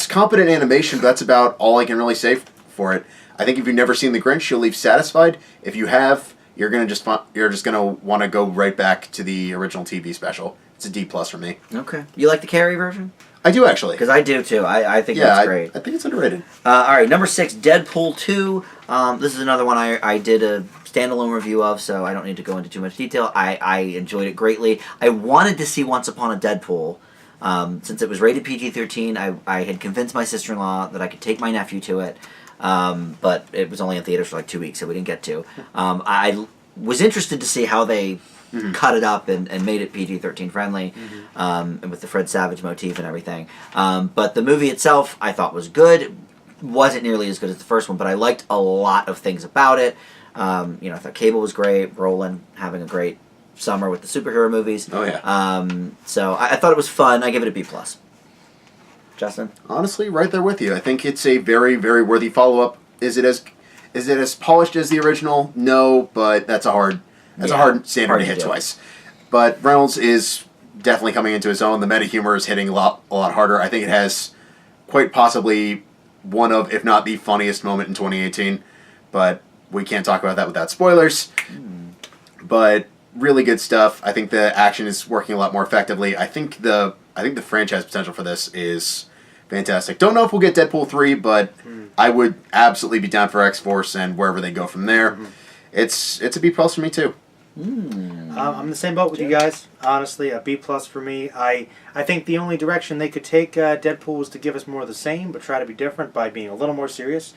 competent animation, but that's about all I can really say for it. I think if you've never seen The Grinch, you'll leave satisfied. If you have, you're just gonna want to go right back to the original TV special. It's a D+ for me. Okay. You like the Carrie version? I do actually. Because I do too. I think that's great. I think it's underrated. All right, number 6, Deadpool 2. This is another one I did a standalone review of, so I don't need to go into too much detail. I enjoyed it greatly. I wanted to see Once Upon a Deadpool. Since it was rated PG-13, I had convinced my sister-in-law that I could take my nephew to it, but it was only in theaters for like 2 weeks, so we didn't get to. I was interested to see how they cut it up and made it PG-13 friendly, and with the Fred Savage motif and everything. But the movie itself, I thought was good. Wasn't nearly as good as the first one, but I liked a lot of things about it. I thought Cable was great. Brolin having a great summer with the superhero movies. Oh yeah. So I thought it was fun. I give it a B+. Justin? Honestly, right there with you. I think it's a very, very worthy follow-up. Is it as polished as the original? No, but that's a hard standard to hit twice. But Reynolds is definitely coming into his own. The meta humor is hitting a lot harder. I think it has quite possibly one of, if not the funniest moment in 2018. But we can't talk about that without spoilers. But really good stuff. I think the action is working a lot more effectively. I think the franchise potential for this is fantastic. Don't know if we'll get Deadpool 3, but I would absolutely be down for X-Force and wherever they go from there. It's a B+ for me too. I'm in the same boat with you guys. Honestly, a B+ for me. I think the only direction they could take Deadpool was to give us more of the same, but try to be different by being a little more serious,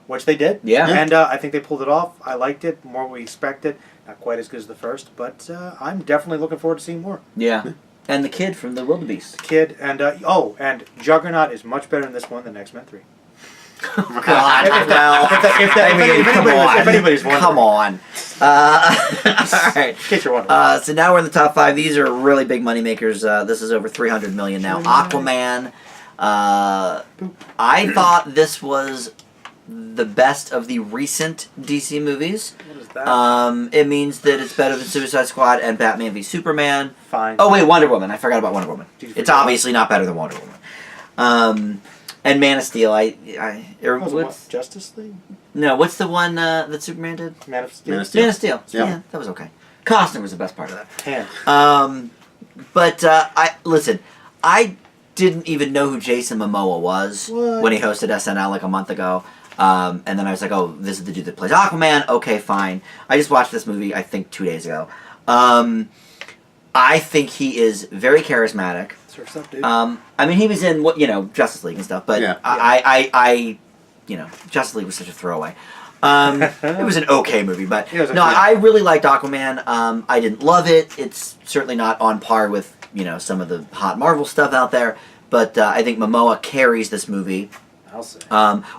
which they did. Yeah. And I think they pulled it off. I liked it more than we expected. Not quite as good as the first, but I'm definitely looking forward to seeing more. Yeah. And the kid from the Wildebeest. Kid and and Juggernaut is much better in this one than X-Men 3. God, well, if anybody's wondering. Come on. All right. In case you're wondering. So now we're in the top 5. These are really big money makers. This is over $300 million now. Aquaman. I thought this was the best of the recent DC movies. What is that? It means that it's better than Suicide Squad and Batman v Superman. Fine. Oh wait, Wonder Woman. I forgot about Wonder Woman. Did you It's forget? obviously not better than Wonder Woman. And Man of Steel. What, Justice League? No, what's the one that Superman did? Man of Steel. Man of Steel. Man of Steel. Yeah. Yeah, that was okay. Costner was the best part of that. Hand. But I didn't even know who Jason Momoa was What? when he hosted SNL like a month ago. And then I was like, oh, this is the dude that plays Aquaman. Okay, fine. I just watched this movie, I think, 2 days ago. I think he is very charismatic. Surf's up, dude. I mean, he was in Justice League and stuff, but Yeah. I Justice League was such a throwaway. It was an okay movie, but It was no, okay. I really liked Aquaman. I didn't love it. It's certainly not on par with some of the hot Marvel stuff out there, but I think Momoa carries this movie. I'll say.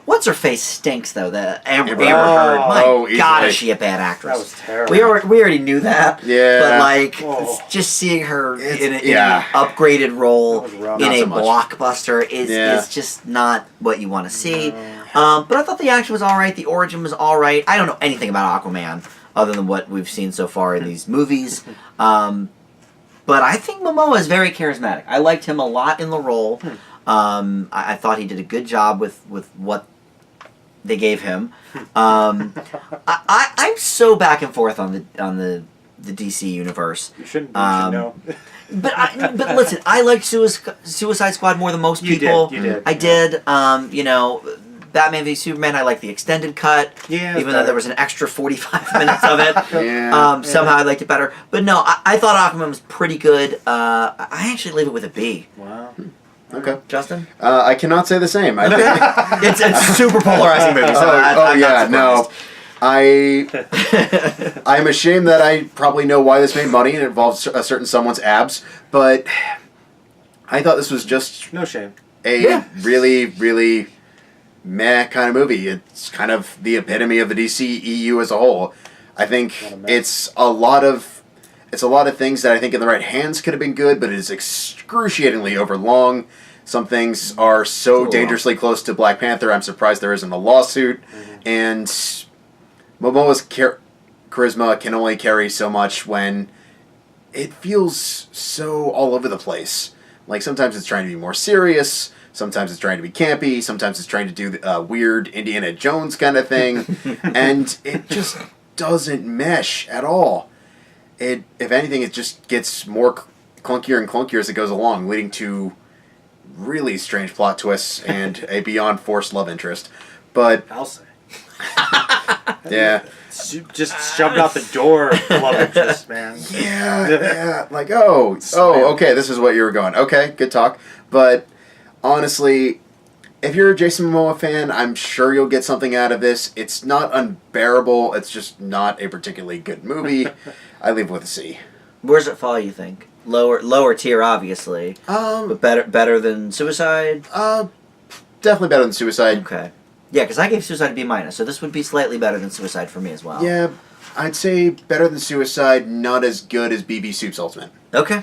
What's her face stinks though. The Amber Amber Heard. My Oh, God, easily. is she a bad actress? That was terrible. We already knew that. Yeah. But like, Oh. just seeing her in an yeah. upgraded role That was rough. in Not a so much. blockbuster is Yeah. just not what you want to see. No. But I thought the action was all right. The origin was all right. I don't know anything about Aquaman other than what we've seen so far in these movies. But I think Momoa is very charismatic. I liked him a lot in the role. I thought he did a good job with what they gave him. I'm so back and forth on the DC universe. You shouldn't. You should know. But listen, I liked Suicide Squad more than most people. You did. I did. Batman v Superman, I like the extended cut. Yeah. Even though there was an extra 45 minutes of it. Yeah. Somehow I liked it better. But no, I thought Aquaman was pretty good. I actually leave it with a B. Wow. Okay. Justin? I cannot say the same. I think, It's a super polarizing movie. So I'm not no. I'm ashamed that I probably know why this made money and it involves a certain someone's abs, but I thought this was just No shame. a really, really meh kind of movie. It's kind of the epitome of the DCEU as a whole. I think it's a lot of things that I think in the right hands could have been good, but it is excruciatingly overlong. Some things are so dangerously close to Black Panther, I'm surprised there isn't a lawsuit. And Momoa's charisma can only carry so much when it feels so all over the place. Like, sometimes it's trying to be more serious, sometimes it's trying to be campy, sometimes it's trying to do a weird Indiana Jones kind of thing, and it just doesn't mesh at all. If anything, it just gets more clunkier and clunkier as it goes along, leading to really strange plot twists and a beyond forced love interest. But I'll say. yeah. Just shoved out the door, love interest, man. Yeah. Like, okay, this is what you were going. Okay, good talk. But honestly, if you're a Jason Momoa fan, I'm sure you'll get something out of this. It's not unbearable. It's just not a particularly good movie. I leave with a C. Where's it fall, you think? Lower tier, obviously. But better than Suicide? Definitely better than Suicide. Okay. Yeah, because I gave Suicide a B-, so this would be slightly better than Suicide for me as well. Yeah, I'd say better than Suicide, not as good as BB Soup's Ultimate. Okay.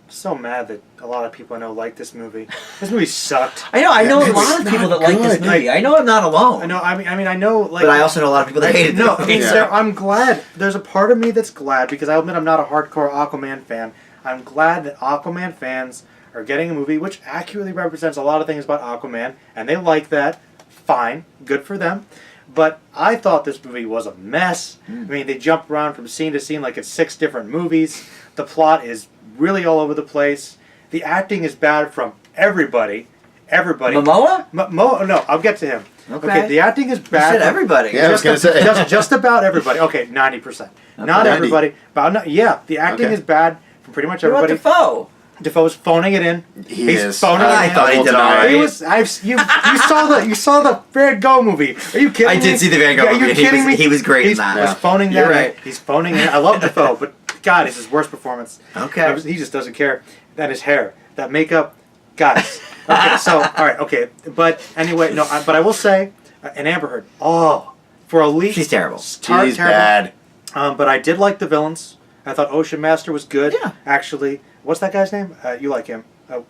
So mad that a lot of people I know like this movie. This movie sucked. I know a It's lot of people that not like this good. movie. I know I'm not alone. I know. I mean, I know. Like, But I also know a lot of people that hated No, it. Yeah. I'm glad. There's a part of me that's glad because I admit I'm not a hardcore Aquaman fan. I'm glad that Aquaman fans are getting a movie which accurately represents a lot of things about Aquaman, and they like that. Fine, good for them. But I thought this movie was a mess. I mean, they jump around from scene to scene like it's 6 different movies. The plot is really all over the place. The acting is bad from everybody. Everybody. Momoa? No, I'll get to him. Okay. The acting is You bad. said from- everybody. Yeah, I was going to say. just about everybody. Okay, 90%. Not 90. everybody. The acting Okay. is bad from pretty much What about everybody. Defoe? Defoe's phoning it in. He is. phoning it I in. thought he did all right. He was. You saw the Van Gogh movie. Are you kidding I me? did see the Van Gogh Are movie, you and he kidding was- me? he was great in He's that. was Yeah. phoning You're that right. in. He's phoning it in. I love Defoe, but God, it's his worst performance. Okay. He just doesn't care. That his hair, that makeup, guys. Okay, so all right, okay, but anyway, no. But I will say, and Amber Heard. Oh, for a leak. She's terrible. She's bad. But I did like the villains. I thought Ocean Master was good. Yeah. Actually, what's that guy's name? You like him?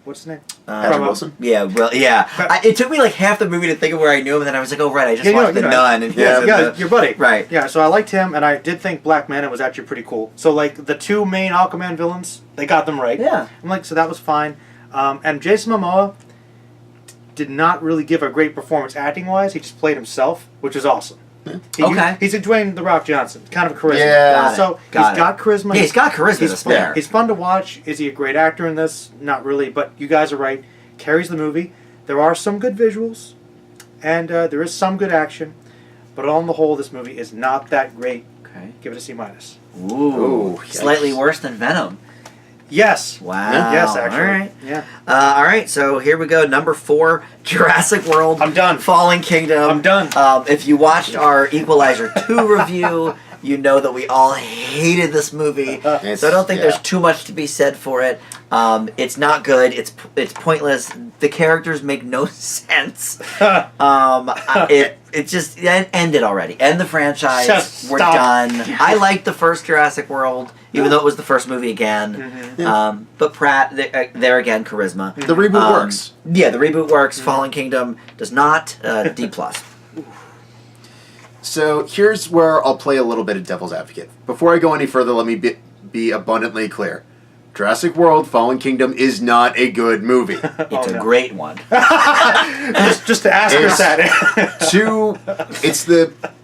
What's his name? Patrick Wilson. Yeah, well, yeah. It took me like half the movie to think of where I knew him, and then I was like, oh, right, I just Yeah, watched you The know. Nun. And he was in Yeah, the- your buddy. Right. Yeah, so I liked him, and I did think Black Manta was actually pretty cool. So, like, the 2 main Aquaman villains, they got them right. Yeah. I'm like, so that was fine. And Jason Momoa did not really give a great performance acting-wise. He just played himself, which is awesome. Okay. He's a Dwayne The Rock Johnson, kind of a charisma. Yeah. Got it. So Got he's it. got charisma. Yeah, he's got charisma to He's spare. fun. He's fun to watch. Is he a great actor in this? Not really, but you guys are right. Carries the movie. There are some good visuals, and there is some good action, but on the whole, this movie is not that great. Okay. Give it a C minus. Ooh. Yikes. Slightly worse than Venom. Yes. Wow. Yes, actually. All right. Yeah. All right, so here we go. Number 4, Jurassic World. I'm done. Fallen Kingdom. I'm done. If you watched our Equalizer 2 review, you know that we all hated this movie. So I don't think there's too much to be said for it. It's not good. It's pointless. The characters make no sense. It just ended already. End the franchise. Just We're stop. done. I liked the first Jurassic World, even though it was the first movie again. But Pratt, there again, charisma. The reboot works. Yeah, the reboot works. Fallen Kingdom does not. D+. So here's where I'll play a little bit of devil's advocate. Before I go any further, let me be abundantly clear. Jurassic World Fallen Kingdom is not a good movie. It's a great one. just to ask us that.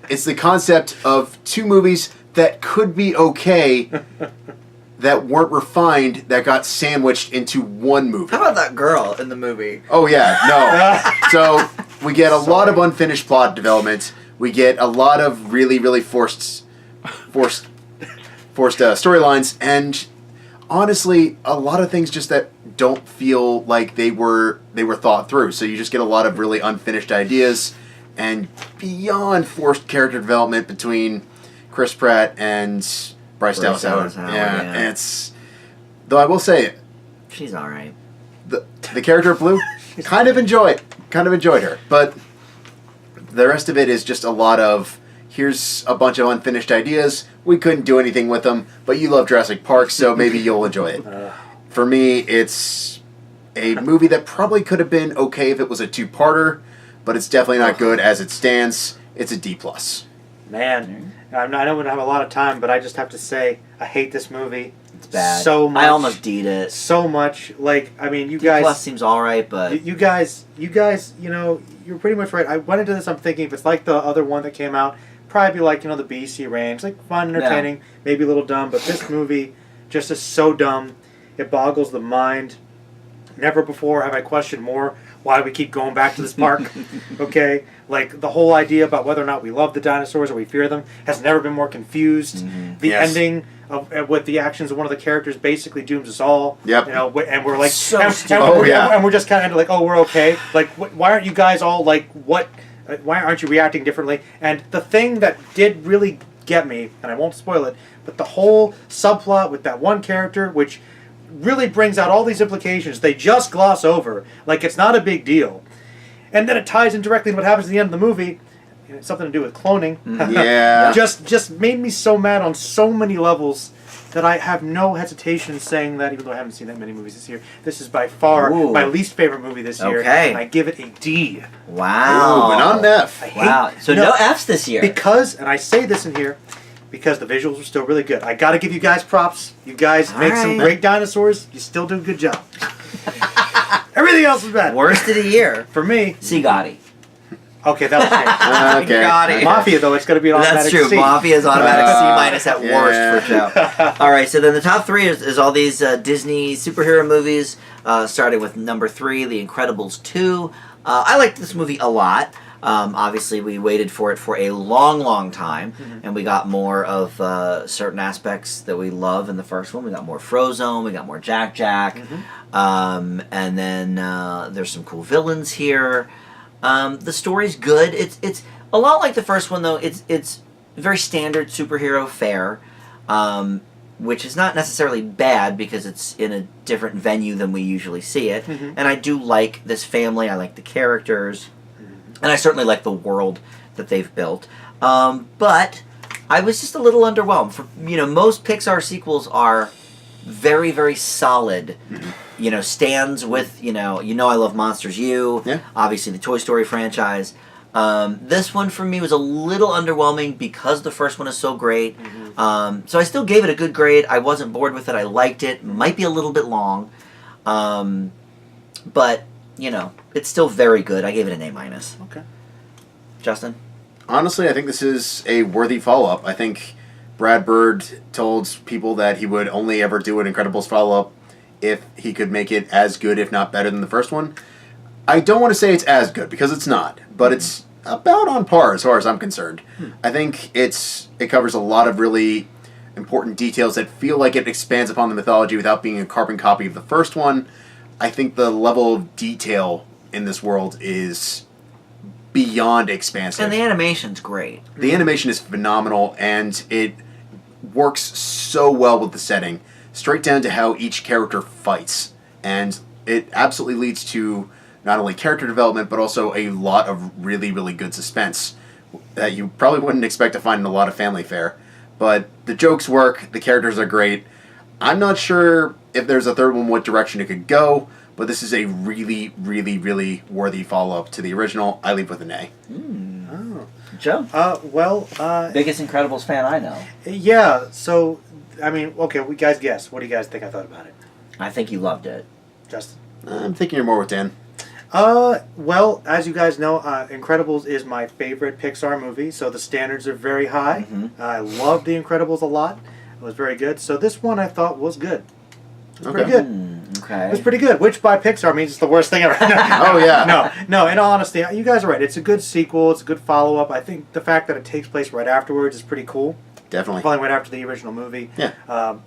It's the concept of two movies that could be okay that weren't refined that got sandwiched into one movie. How about that girl in the movie? Oh yeah, no. So we get a lot of unfinished plot development. We get a lot of really, really forced storylines, and honestly, a lot of things just that don't feel like they were thought through. So you just get a lot of really unfinished ideas and beyond forced character development between Chris Pratt and Bryce Dallas Howard. Yeah, and it's, though I will say, she's all right. The character of Blue, kind of enjoyed her, but the rest of it is just a lot of, here's a bunch of unfinished ideas. We couldn't do anything with them, but you love Jurassic Park, so maybe you'll enjoy it. For me, it's a movie that probably could have been okay if it was a two-parter, but it's definitely not good as it stands. It's a D+. Man, I know we don't have a lot of time, but I just have to say, I hate this movie. It's bad. So much. I almost D'd it. So much. Like, I mean, you D+ guys... seems alright, but... You guys, you know, you're pretty much right. I went into this, I'm thinking, if it's like the other one that came out, probably be like, the BC range. Like, fun, entertaining, maybe a little dumb, but this movie just is so dumb. It boggles the mind. Never before have I questioned more why we keep going back to this park. Okay? Like, the whole idea about whether or not we love the dinosaurs or we fear them has never been more confused. Mm-hmm. The ending of with the actions of one of the characters basically dooms us all. Yep. And we're like, So and stupid. we're just kind of like, oh, we're okay. Like, why aren't you guys all like, what? Why aren't you reacting differently? And the thing that did really get me, and I won't spoil it, but the whole subplot with that one character, which really brings out all these implications they just gloss over, like it's not a big deal. And then it ties in directly to what happens at the end of the movie. It's something to do with cloning. Yeah. just made me so mad on so many levels that I have no hesitation in saying that, even though I haven't seen that many movies this year. This is by far my least favorite movie this year. Okay. And I give it a D. Ooh, Wow. but not an F. Wow. So no Fs this year. Because, and I say this in here, because the visuals are still really good. I gotta give you guys props. You guys make some great dinosaurs. You still do a good job. Everything else is bad. Worst of the year. For me. See Gotti. Okay, that was great. Okay. Gotti. Mafia, though, it's going to be an automatic That's true. C. Mafia is automatic C- at worst for Joe. All right, so then the top three is all these Disney superhero movies, starting with number 3, The Incredibles 2. I liked this movie a lot. Obviously, we waited for it for a long, long time, and we got more of certain aspects that we love in the first one. We got more Frozone, we got more Jack Jack, and then there's some cool villains here. The story's good. It's a lot like the first one, though. It's very standard superhero fare, which is not necessarily bad because it's in a different venue than we usually see it. And I do like this family. I like the characters. And I certainly like the world that they've built. But I was just a little underwhelmed. For most Pixar sequels are very, very solid. Stands with, I love Monsters U. Yeah. Obviously the Toy Story franchise. This one for me was a little underwhelming because the first one is so great. So I still gave it a good grade. I wasn't bored with it. I liked it. Might be a little bit long. But, it's still very good. I gave it an A-. Okay. Justin? Honestly, I think this is a worthy follow-up. I think Brad Bird told people that he would only ever do an Incredibles follow-up if he could make it as good, if not better, than the first one. I don't want to say it's as good, because it's not, but it's about on par as far as I'm concerned. I think it covers a lot of really important details that feel like it expands upon the mythology without being a carbon copy of the first one. I think the level of detail in this world is beyond expansive. And the animation's great. The animation is phenomenal, and it works so well with the setting, straight down to how each character fights. And it absolutely leads to not only character development, but also a lot of really, really good suspense that you probably wouldn't expect to find in a lot of family fare. But the jokes work, the characters are great. I'm not sure if there's a third one what direction it could go, but this is a really, really, really worthy follow-up to the original. I leave with an A. Joe? Well, Biggest Incredibles fan I know. yeah, so I mean, okay, we guys guess. What do you guys think I thought about it? I think you loved it. Justin? I'm thinking you're more with Dan. Well, as you guys know, Incredibles is my favorite Pixar movie, so the standards are very high. I loved The Incredibles a lot. It was very good. So this one I thought was good. It was pretty good. Okay. It was pretty good, which by Pixar means it's the worst thing ever. Oh, yeah. No, in all honesty, you guys are right. It's a good sequel. It's a good follow-up. I think the fact that it takes place right afterwards is pretty cool. Definitely. Probably right after the original movie. Yeah.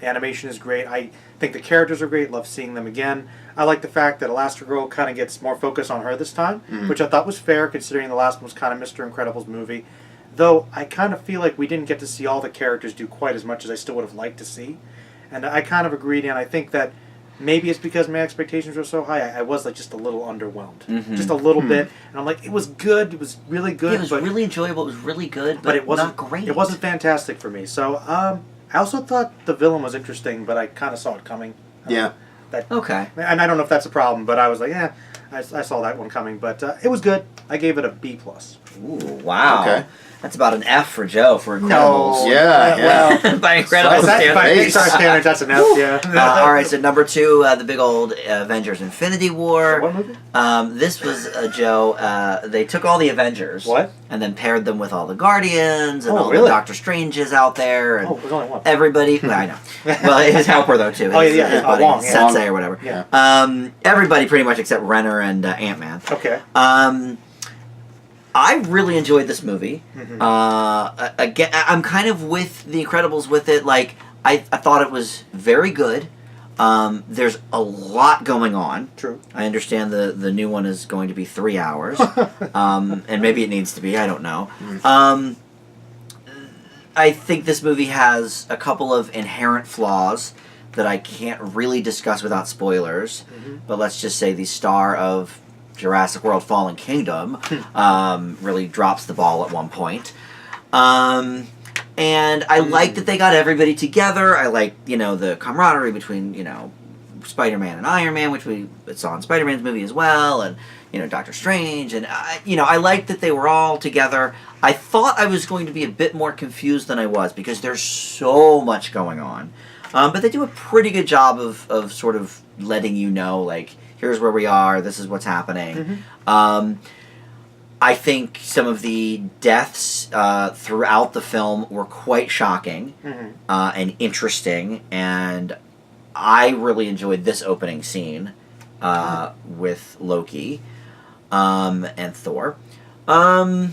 Animation is great. I think the characters are great. Love seeing them again. I like the fact that Elastigirl kind of gets more focus on her this time, which I thought was fair considering the last one was kind of Mr. Incredible's movie. Though I kind of feel like we didn't get to see all the characters do quite as much as I still would have liked to see. And I kind of agreed, and I think that maybe it's because my expectations were so high. I was like just a little underwhelmed, just a little bit. And I'm like, it was good. It was really good. It was really enjoyable. It was really good, but it wasn't not great. It wasn't fantastic for me. So I also thought the villain was interesting, but I kind of saw it coming. Yeah. Okay. And I don't know if that's a problem, but I was like, yeah, I saw that one coming. But it was good. I gave it a B+. Ooh, wow. Okay. That's about an F for Joe for Incredibles. No. Yeah, Well, By Incredibles standards. by Pixar standards, that's an F, yeah. All right, so number 2, the big old Avengers Infinity War. What movie? This was, Joe, they took all the Avengers. What? And then paired them with all the Guardians and all really? the Doctor Stranges out there. And There's only one. everybody, well, I know. Well, his helper, though, too. His, yeah. his buddy, Wong, yeah. Sensei or whatever. Yeah. Everybody pretty much except Renner and Ant-Man. Okay. I really enjoyed this movie. Again, I'm kind of with The Incredibles with it. Like, I thought it was very good. There's a lot going on. True. I understand the new one is going to be 3 hours. And maybe it needs to be. I don't know. I think this movie has a couple of inherent flaws that I can't really discuss without spoilers. But let's just say the star of Jurassic World Fallen Kingdom really drops the ball at one point. And I like that they got everybody together. I like, the camaraderie between, Spider-Man and Iron Man, which we saw in Spider-Man's movie as well, and, Doctor Strange. And, I like that they were all together. I thought I was going to be a bit more confused than I was because there's so much going on. But they do a pretty good job of sort of letting you know, like, here's where we are, this is what's happening. I think some of the deaths throughout the film were quite shocking and interesting, and I really enjoyed this opening scene with Loki and Thor. And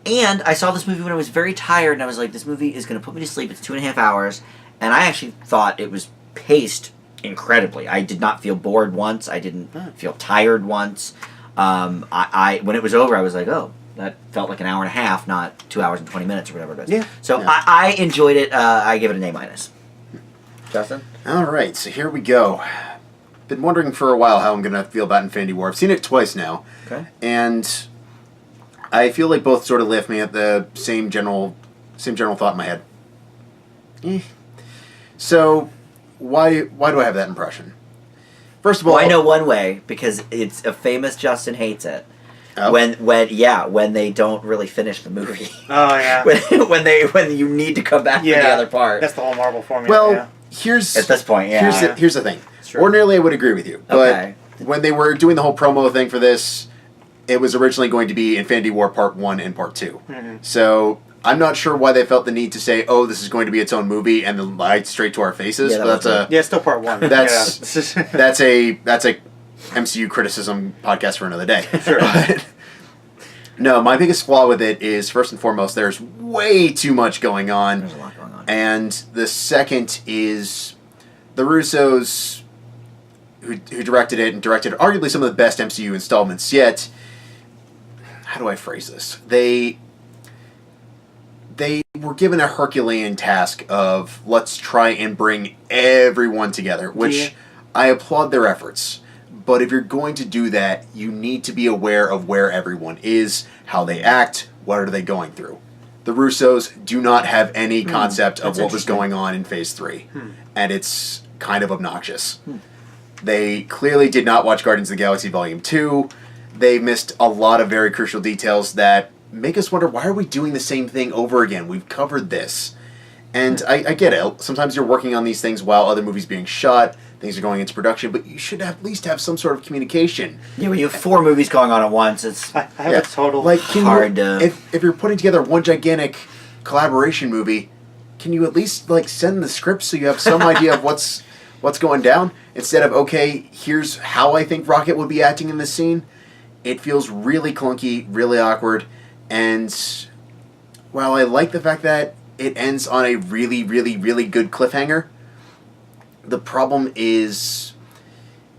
I saw this movie when I was very tired, and I was like, this movie is going to put me to sleep. It's 2.5 hours, and I actually thought it was paced incredibly. I did not feel bored once. I didn't feel tired once. I when it was over, I was like, oh, that felt like an hour and a half, not 2 hours and 20 minutes or whatever it is. Yeah. So I enjoyed it. I give it an A-. Justin? All right, so here we go. Been wondering for a while how I'm going to feel about Infinity War. I've seen it twice now. Okay. And I feel like both sort of left me at the same general thought in my head. So, why do I have that impression? First of all, I know one way, because it's a famous Justin hates it. Oh. When they don't really finish the movie. Oh yeah. when you need to come back for the other part. That's the whole Marvel formula. Well, here's at this point, here's the thing. True. Ordinarily, I would agree with you, but Okay. when they were doing the whole promo thing for this, it was originally going to be Infinity War Part 1 and Part 2. So I'm not sure why they felt the need to say, "Oh, this is going to be its own movie," and then lie straight to our faces. Yeah, but that's it's still part 1. That's that's a MCU criticism podcast for another day. Sure. But, no, my biggest flaw with it is, first and foremost, there's way too much going on. There's a lot going on. And the second is the Russos, who directed it and directed arguably some of the best MCU installments yet. How do I phrase this? They were given a Herculean task of, let's try and bring everyone together, which I applaud their efforts. But if you're going to do that, you need to be aware of where everyone is, how they act, what are they going through. The Russos do not have any concept of what was going on in Phase 3. And it's kind of obnoxious. They clearly did not watch Guardians of the Galaxy Volume 2. They missed a lot of very crucial details that make us wonder, why are we doing the same thing over again? We've covered this. And I get it. Sometimes you're working on these things while other movies being shot, things are going into production, but you should at least have some sort of communication. Yeah, when you have 4 movies going on at once, it's I have a total hard to... If you're putting together one gigantic collaboration movie, can you at least send the script so you have some idea of what's going down? Instead of, okay, here's how I think Rocket would be acting in this scene. It feels really clunky, really awkward, and while I like the fact that it ends on a really, really, really good cliffhanger, the problem is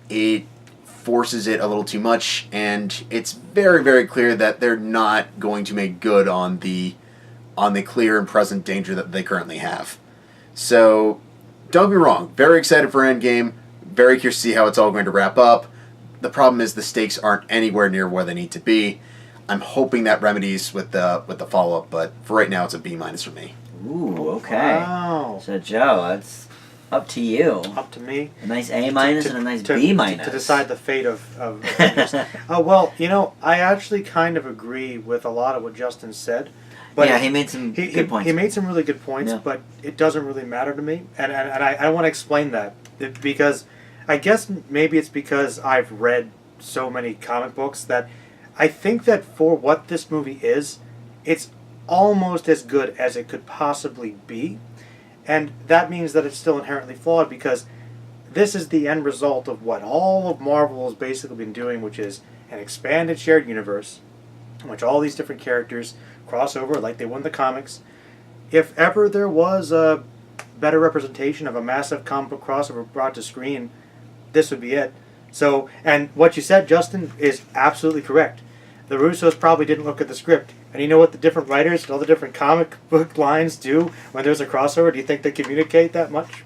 it forces it a little too much, and it's very, very clear that they're not going to make good on the clear and present danger that they currently have. So, don't be wrong, very excited for Endgame, very curious to see how it's all going to wrap up. The problem is the stakes aren't anywhere near where they need to be. I'm hoping that remedies with the follow-up, but for right now it's a B- for me. Ooh, okay. Wow. So, Joe, that's up to you. Up to me. A nice A- and a nice B-. To decide the fate of Avengers. Well, I actually kind of agree with a lot of what Justin said. But yeah, he made some good points. He made some really good points, Yeah. but it doesn't really matter to me. And I want to explain that. Because I guess maybe it's because I've read so many comic books that I think that for what this movie is, it's almost as good as it could possibly be. And that means that it's still inherently flawed because this is the end result of what all of Marvel has basically been doing, which is an expanded shared universe in which all these different characters cross over like they won the comics. If ever there was a better representation of a massive comic book crossover brought to screen, this would be it. So, and what you said, Justin, is absolutely correct. The Russos probably didn't look at the script. And you know what the different writers and all the different comic book lines do when there's a crossover? Do you think they communicate that much?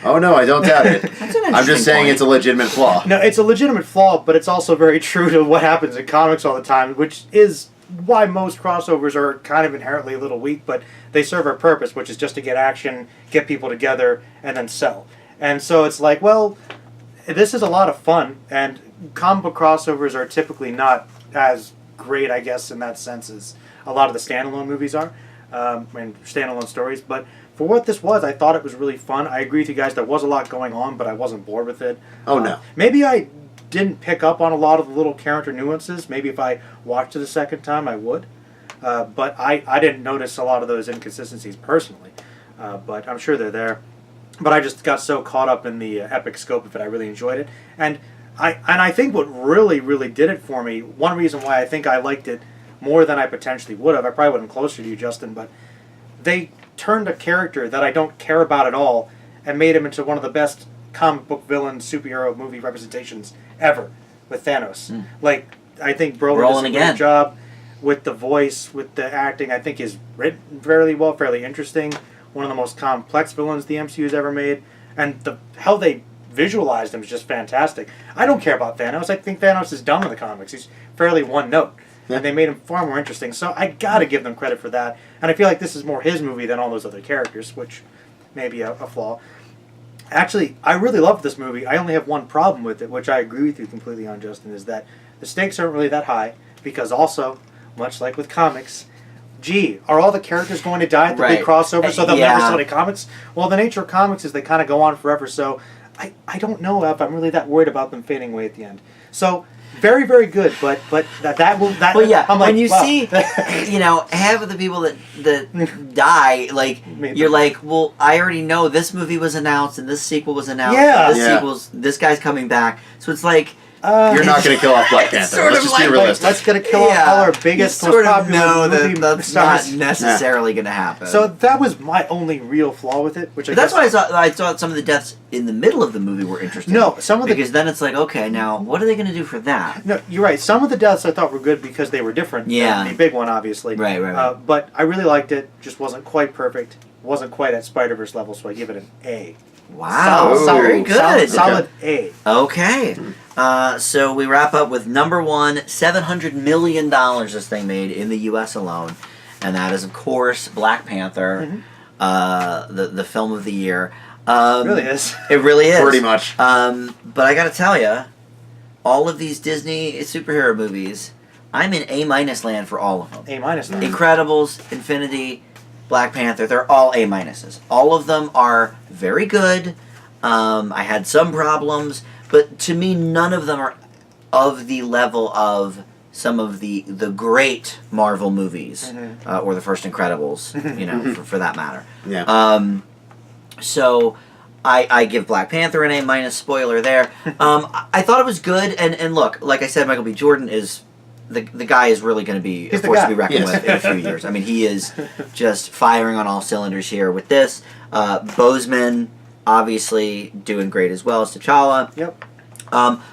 Oh no, I don't doubt it. That's an I'm just saying point. it's a legitimate flaw. No, it's a legitimate flaw, but it's also very true to what happens in comics all the time, which is why most crossovers are kind of inherently a little weak, but they serve a purpose, which is just to get action, get people together, and then sell. And so it's like, well, this is a lot of fun, and comic book crossovers are typically not as great, I guess, in that sense as a lot of the standalone movies are, and standalone stories. But for what this was, I thought it was really fun. I agree with you guys, there was a lot going on, but I wasn't bored with it. Oh, no. Maybe I didn't pick up on a lot of the little character nuances. Maybe if I watched it a second time, I would. But I didn't notice a lot of those inconsistencies personally. But I'm sure they're there. But I just got so caught up in the epic scope of it, I really enjoyed it. And I think what really, really did it for me, one reason why I think I liked it more than I potentially would have, I probably wasn't closer to you, Justin, but they turned a character that I don't care about at all and made him into one of the best comic book villain superhero movie representations ever with Thanos. Like, I think Brolin does a great job with the voice, with the acting. I think is written fairly well, fairly interesting. One of the most complex villains the MCU's ever made, and how they visualized him is just fantastic. I don't care about Thanos. I think Thanos is dumb in the comics. He's fairly one note. Yeah. And they made him far more interesting. So I gotta give them credit for that. And I feel like this is more his movie than all those other characters, which may be a flaw. Actually, I really loved this movie. I only have one problem with it, which I agree with you completely on, Justin, is that the stakes aren't really that high, because also, much like with comics, are all the characters going to die at the big crossover so they'll never sell any comics? Well, the nature of comics is they kind of go on forever, so I don't know if I'm really that worried about them fading away at the end. So, very, very good, but that will... Well, yeah, I'm like, when you wow. see, half of the people that die, like, you're like, well, I already know this movie was announced, and this sequel was announced, and this guy's coming back. So it's like... you're not going to kill off Black Panther. Let's just be realistic. That's going to kill off all our biggest, most popular movie that's stars. not necessarily going to happen. So that was my only real flaw with it, which that's why I thought some of the deaths in the middle of the movie were interesting. No, some of because then it's like, okay, now what are they going to do for that? No, you're right. Some of the deaths I thought were good because they were different. Yeah, the big one, obviously. Right. But I really liked it. Just wasn't quite perfect. Wasn't quite at Spider-Verse level, so I give it an A. Wow, very good. Solid A. Okay. So we wrap up with number one, $700 million this thing made in the U.S. alone. And that is, of course, Black Panther, the film of the year. It really is. It really is. Pretty much. But I got to tell you, all of these Disney superhero movies, I'm in A- land for all of them. A- land. Incredibles, Infinity, Black Panther, they're all A minuses. All of them are very good. I had some problems, but to me, none of them are of the level of some of the great Marvel movies, or the first Incredibles, for that matter. Yeah. So I give Black Panther an A minus. Spoiler there. I thought it was good, and look, like I said, Michael B. Jordan is the guy is really going to be a force to be reckoned with in a few years. I mean, he is just firing on all cylinders here with this. Boseman obviously doing great as well as T'Challa. Yep.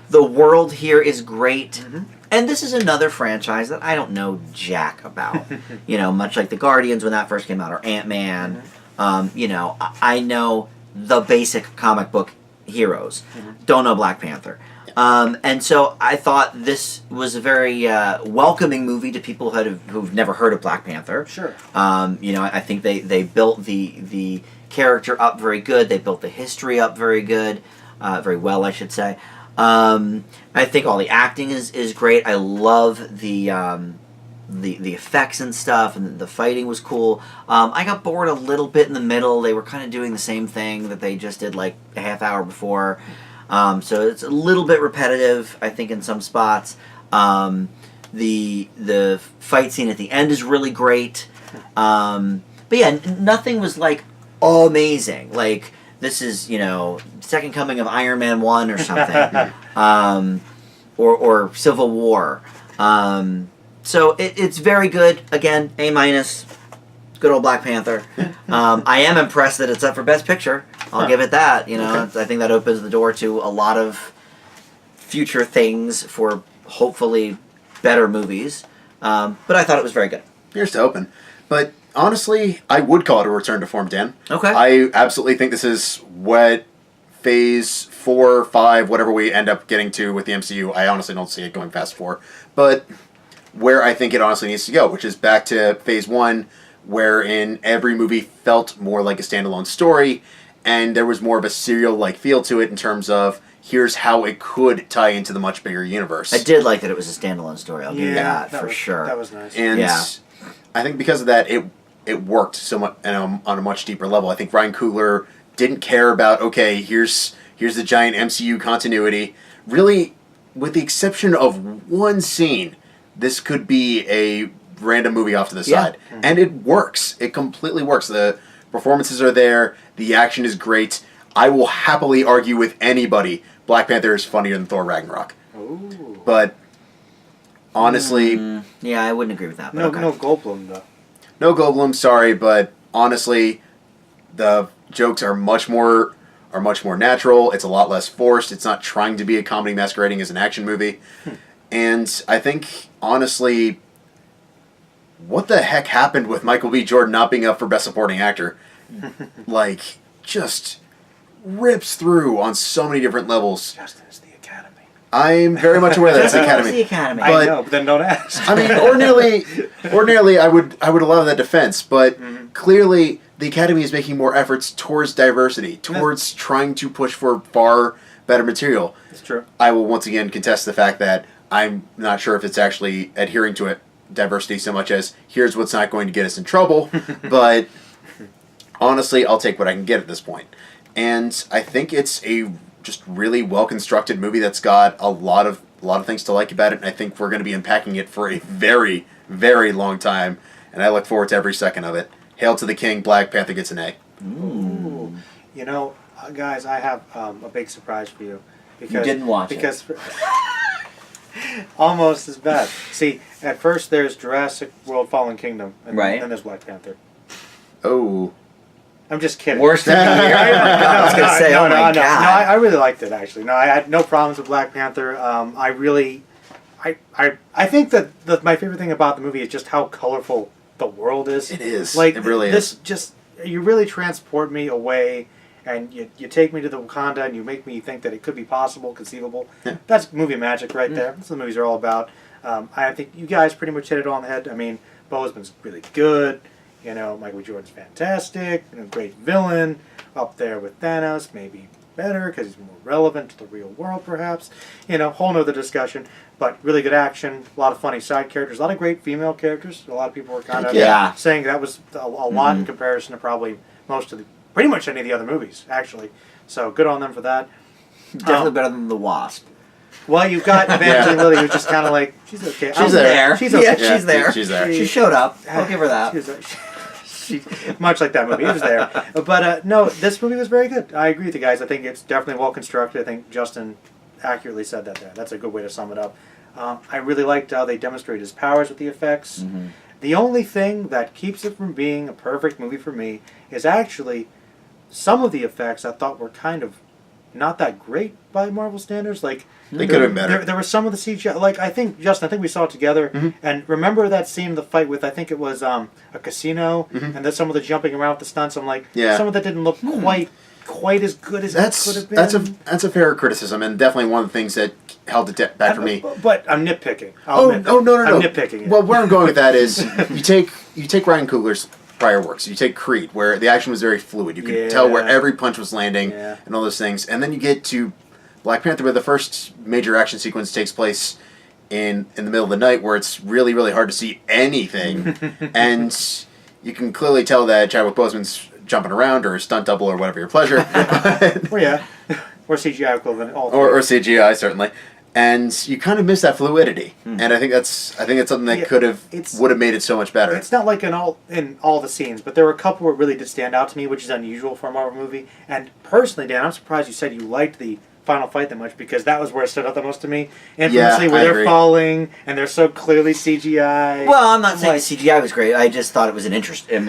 The world here is great. And this is another franchise that I don't know jack about. Much like the Guardians when that first came out, or Ant-Man. I know the basic comic book heroes. Don't know Black Panther. And so I thought this was a very welcoming movie to people who've never heard of Black Panther. Sure. I think they built the character up very good. They built the history up very good. Very well, I should say. I think all the acting is great. I love the effects and stuff, and the fighting was cool. I got bored a little bit in the middle. They were kind of doing the same thing that they just did like a half hour before. So it's a little bit repetitive, I think, in some spots. The fight scene at the end is really great. But yeah, nothing was like amazing. Like, this is, second coming of Iron Man 1 or something. Or Civil War. So it's very good. Again, A minus. Good old Black Panther. I am impressed that it's up for Best Picture. I'll give it that. I think that opens the door to a lot of future things for hopefully better movies. But I thought it was very good. Here's to open. But honestly, I would call it a return to form, Dan. Okay. I absolutely think this is what Phase 4, 5, whatever we end up getting to with the MCU. I honestly don't see it going past 4. But where I think it honestly needs to go, which is back to Phase 1, wherein every movie felt more like a standalone story, and there was more of a serial-like feel to it in terms of, here's how it could tie into the much bigger universe. I did like that it was a standalone story. I'll give you that for sure. That was nice. And I think because of that, it worked so much on a much deeper level. I think Ryan Coogler didn't care about, okay, here's the giant MCU continuity. Really, with the exception of one scene, this could be a random movie off to the side. And it works. It completely works. The performances are there. The action is great. I will happily argue with anybody Black Panther is funnier than Thor Ragnarok. Ooh. But honestly... yeah, I wouldn't agree with that. But No, okay. no Goldblum, though. No Goldblum, sorry, but honestly, the jokes are much more natural. It's a lot less forced. It's not trying to be a comedy masquerading as an action movie. And I think, honestly, what the heck happened with Michael B. Jordan not being up for Best Supporting Actor? Like, just rips through on so many different levels. Justin, it's the Academy. I'm very much aware that it's the Academy. It's the Academy. But, I know, but then don't ask. I mean, ordinarily, I would allow that defense, but clearly the Academy is making more efforts towards diversity, towards trying to push for far better material. It's true. I will once again contest the fact that I'm not sure if it's actually adhering to it, diversity so much as here's what's not going to get us in trouble, but honestly, I'll take what I can get at this point. And I think it's a just really well-constructed movie that's got a lot of things to like about it, and I think we're going to be unpacking it for a very, very long time, and I look forward to every second of it. Hail to the King, Black Panther gets an A. Ooh. Guys, I have a big surprise for you. Because, You didn't watch it. Almost as bad. See, at first there's Jurassic World Fallen Kingdom, and then there's Black Panther. Oh. I'm just kidding. Worst of the year? I was going to say, oh my God. No, I really liked it, actually. No, I had no problems with Black Panther. I think that my favorite thing about the movie is just how colorful the world is. It is. Like, it really is. You really transport me away, and you take me to the Wakanda, and you make me think that it could be possible, conceivable. Yeah. That's movie magic right there. That's what the movies are all about. I think you guys pretty much hit it on the head. I mean, Boseman's really good. Michael B. Jordan's fantastic. Great villain. Up there with Thanos. Maybe better because he's more relevant to the real world, perhaps. Whole nother discussion. But really good action, a lot of funny side characters, a lot of great female characters. A lot of people were kind of saying that was a lot in comparison to probably pretty much any of the other movies, actually. So good on them for that. Definitely better than The Wasp. Well, you've got Evangeline Lilly, who's just kind of like, she's okay. She's there. She's okay. Yeah, she's there. She's there. She showed up. I'll give her that. She much like that movie, it was there. But no, this movie was very good. I agree with you guys. I think it's definitely well constructed. I think Justin accurately said that there. That's a good way to sum it up. I really liked how they demonstrated his powers with the effects. Mm-hmm. The only thing that keeps it from being a perfect movie for me is actually some of the effects I thought were kind of not that great by Marvel standards. Like they could have been better. There was some of the CGI. Like Justin, I think we saw it together. Mm-hmm. And remember that scene of the fight with, I think it was a casino, and then some of the jumping around with the stunts. I'm like, some of that didn't look quite as good as it could have been. That's a fair criticism, and definitely one of the things that held it back for me. But I'm nitpicking. No. I'm nitpicking it. Well, where I'm going with that is you take Ryan Coogler's prior works. You take Creed, where the action was very fluid. You could tell where every punch was landing and all those things. And then you get to Black Panther, where the first major action sequence takes place in the middle of the night, where it's really, really hard to see anything. And you can clearly tell that Chadwick Boseman's jumping around, or a stunt double, or whatever your pleasure. Or CGI equivalent. Or CGI, certainly. And you kind of miss that fluidity, and I think it's something that would have made it so much better. It's not like in all the scenes, but there were a couple where it really did stand out to me, which is unusual for a Marvel movie. And personally, Dan, I'm surprised you said you liked the final fight that much, because that was where it stood out the most to me. Infamously, where they're falling and they're so clearly CGI. Well, I'm not saying the CGI was great. I just thought it was an interesting.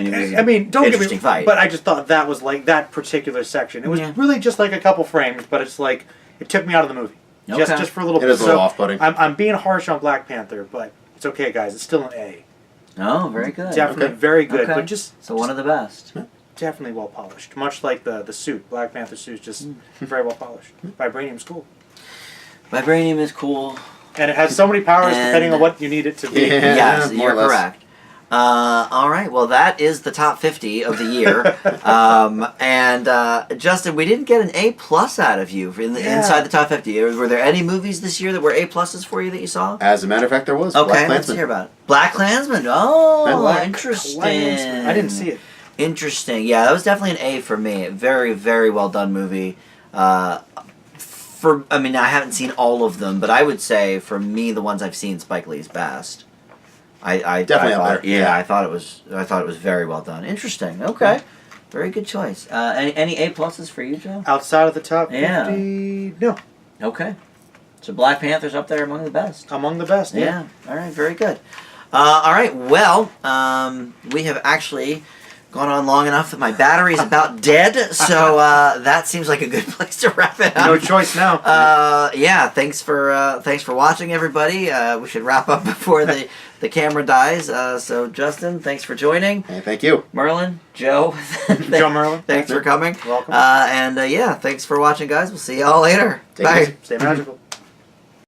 Don't get me fight. But I just thought that was like that particular section. It was really just like a couple frames, but it's like it took me out of the movie. Okay. Just for a little bit. It is a little off-putting. I'm being harsh on Black Panther, but it's okay, guys. It's still an A. Oh, very good. Definitely very good, but so one of the best. Definitely well polished. Much like the suit, Black Panther suit, just very well polished. Vibranium's cool. Vibranium is cool. And it has so many powers depending on what you need it to be. Yes, you're correct. All right, well, that is the top 50 of the year. And Justin, we didn't get an A+ out of you inside the top 50. Were there any movies this year that were A+s for you that you saw? As a matter of fact, there was. Okay, Black let's Klansman. hear about it. Black Klansman. Oh, Black interesting. Klansman. I didn't see it. Interesting. Yeah, that was definitely an A for me. Very, very well done movie. I haven't seen all of them, but I would say for me, the ones I've seen, Spike Lee's best. I definitely thought, up there. I thought it was very well done. Interesting. Okay, very good choice. Any A+s for you, Joe? Outside of the top 50, no. Okay, so Black Panther's up there among the best. Among the best. Yeah. All right. Very good. All right. Well, we have actually gone on long enough that my battery is about dead, so that seems like a good place to wrap it up. No choice now. Thanks for watching, everybody. We should wrap up before the camera dies. So Justin, thanks for joining. Hey, thank you. Merlin, Joe, Joe Merlin. Thanks for coming. Welcome. Thanks for watching, guys. We'll see you all later. Take it Bye. easy. Stay magical.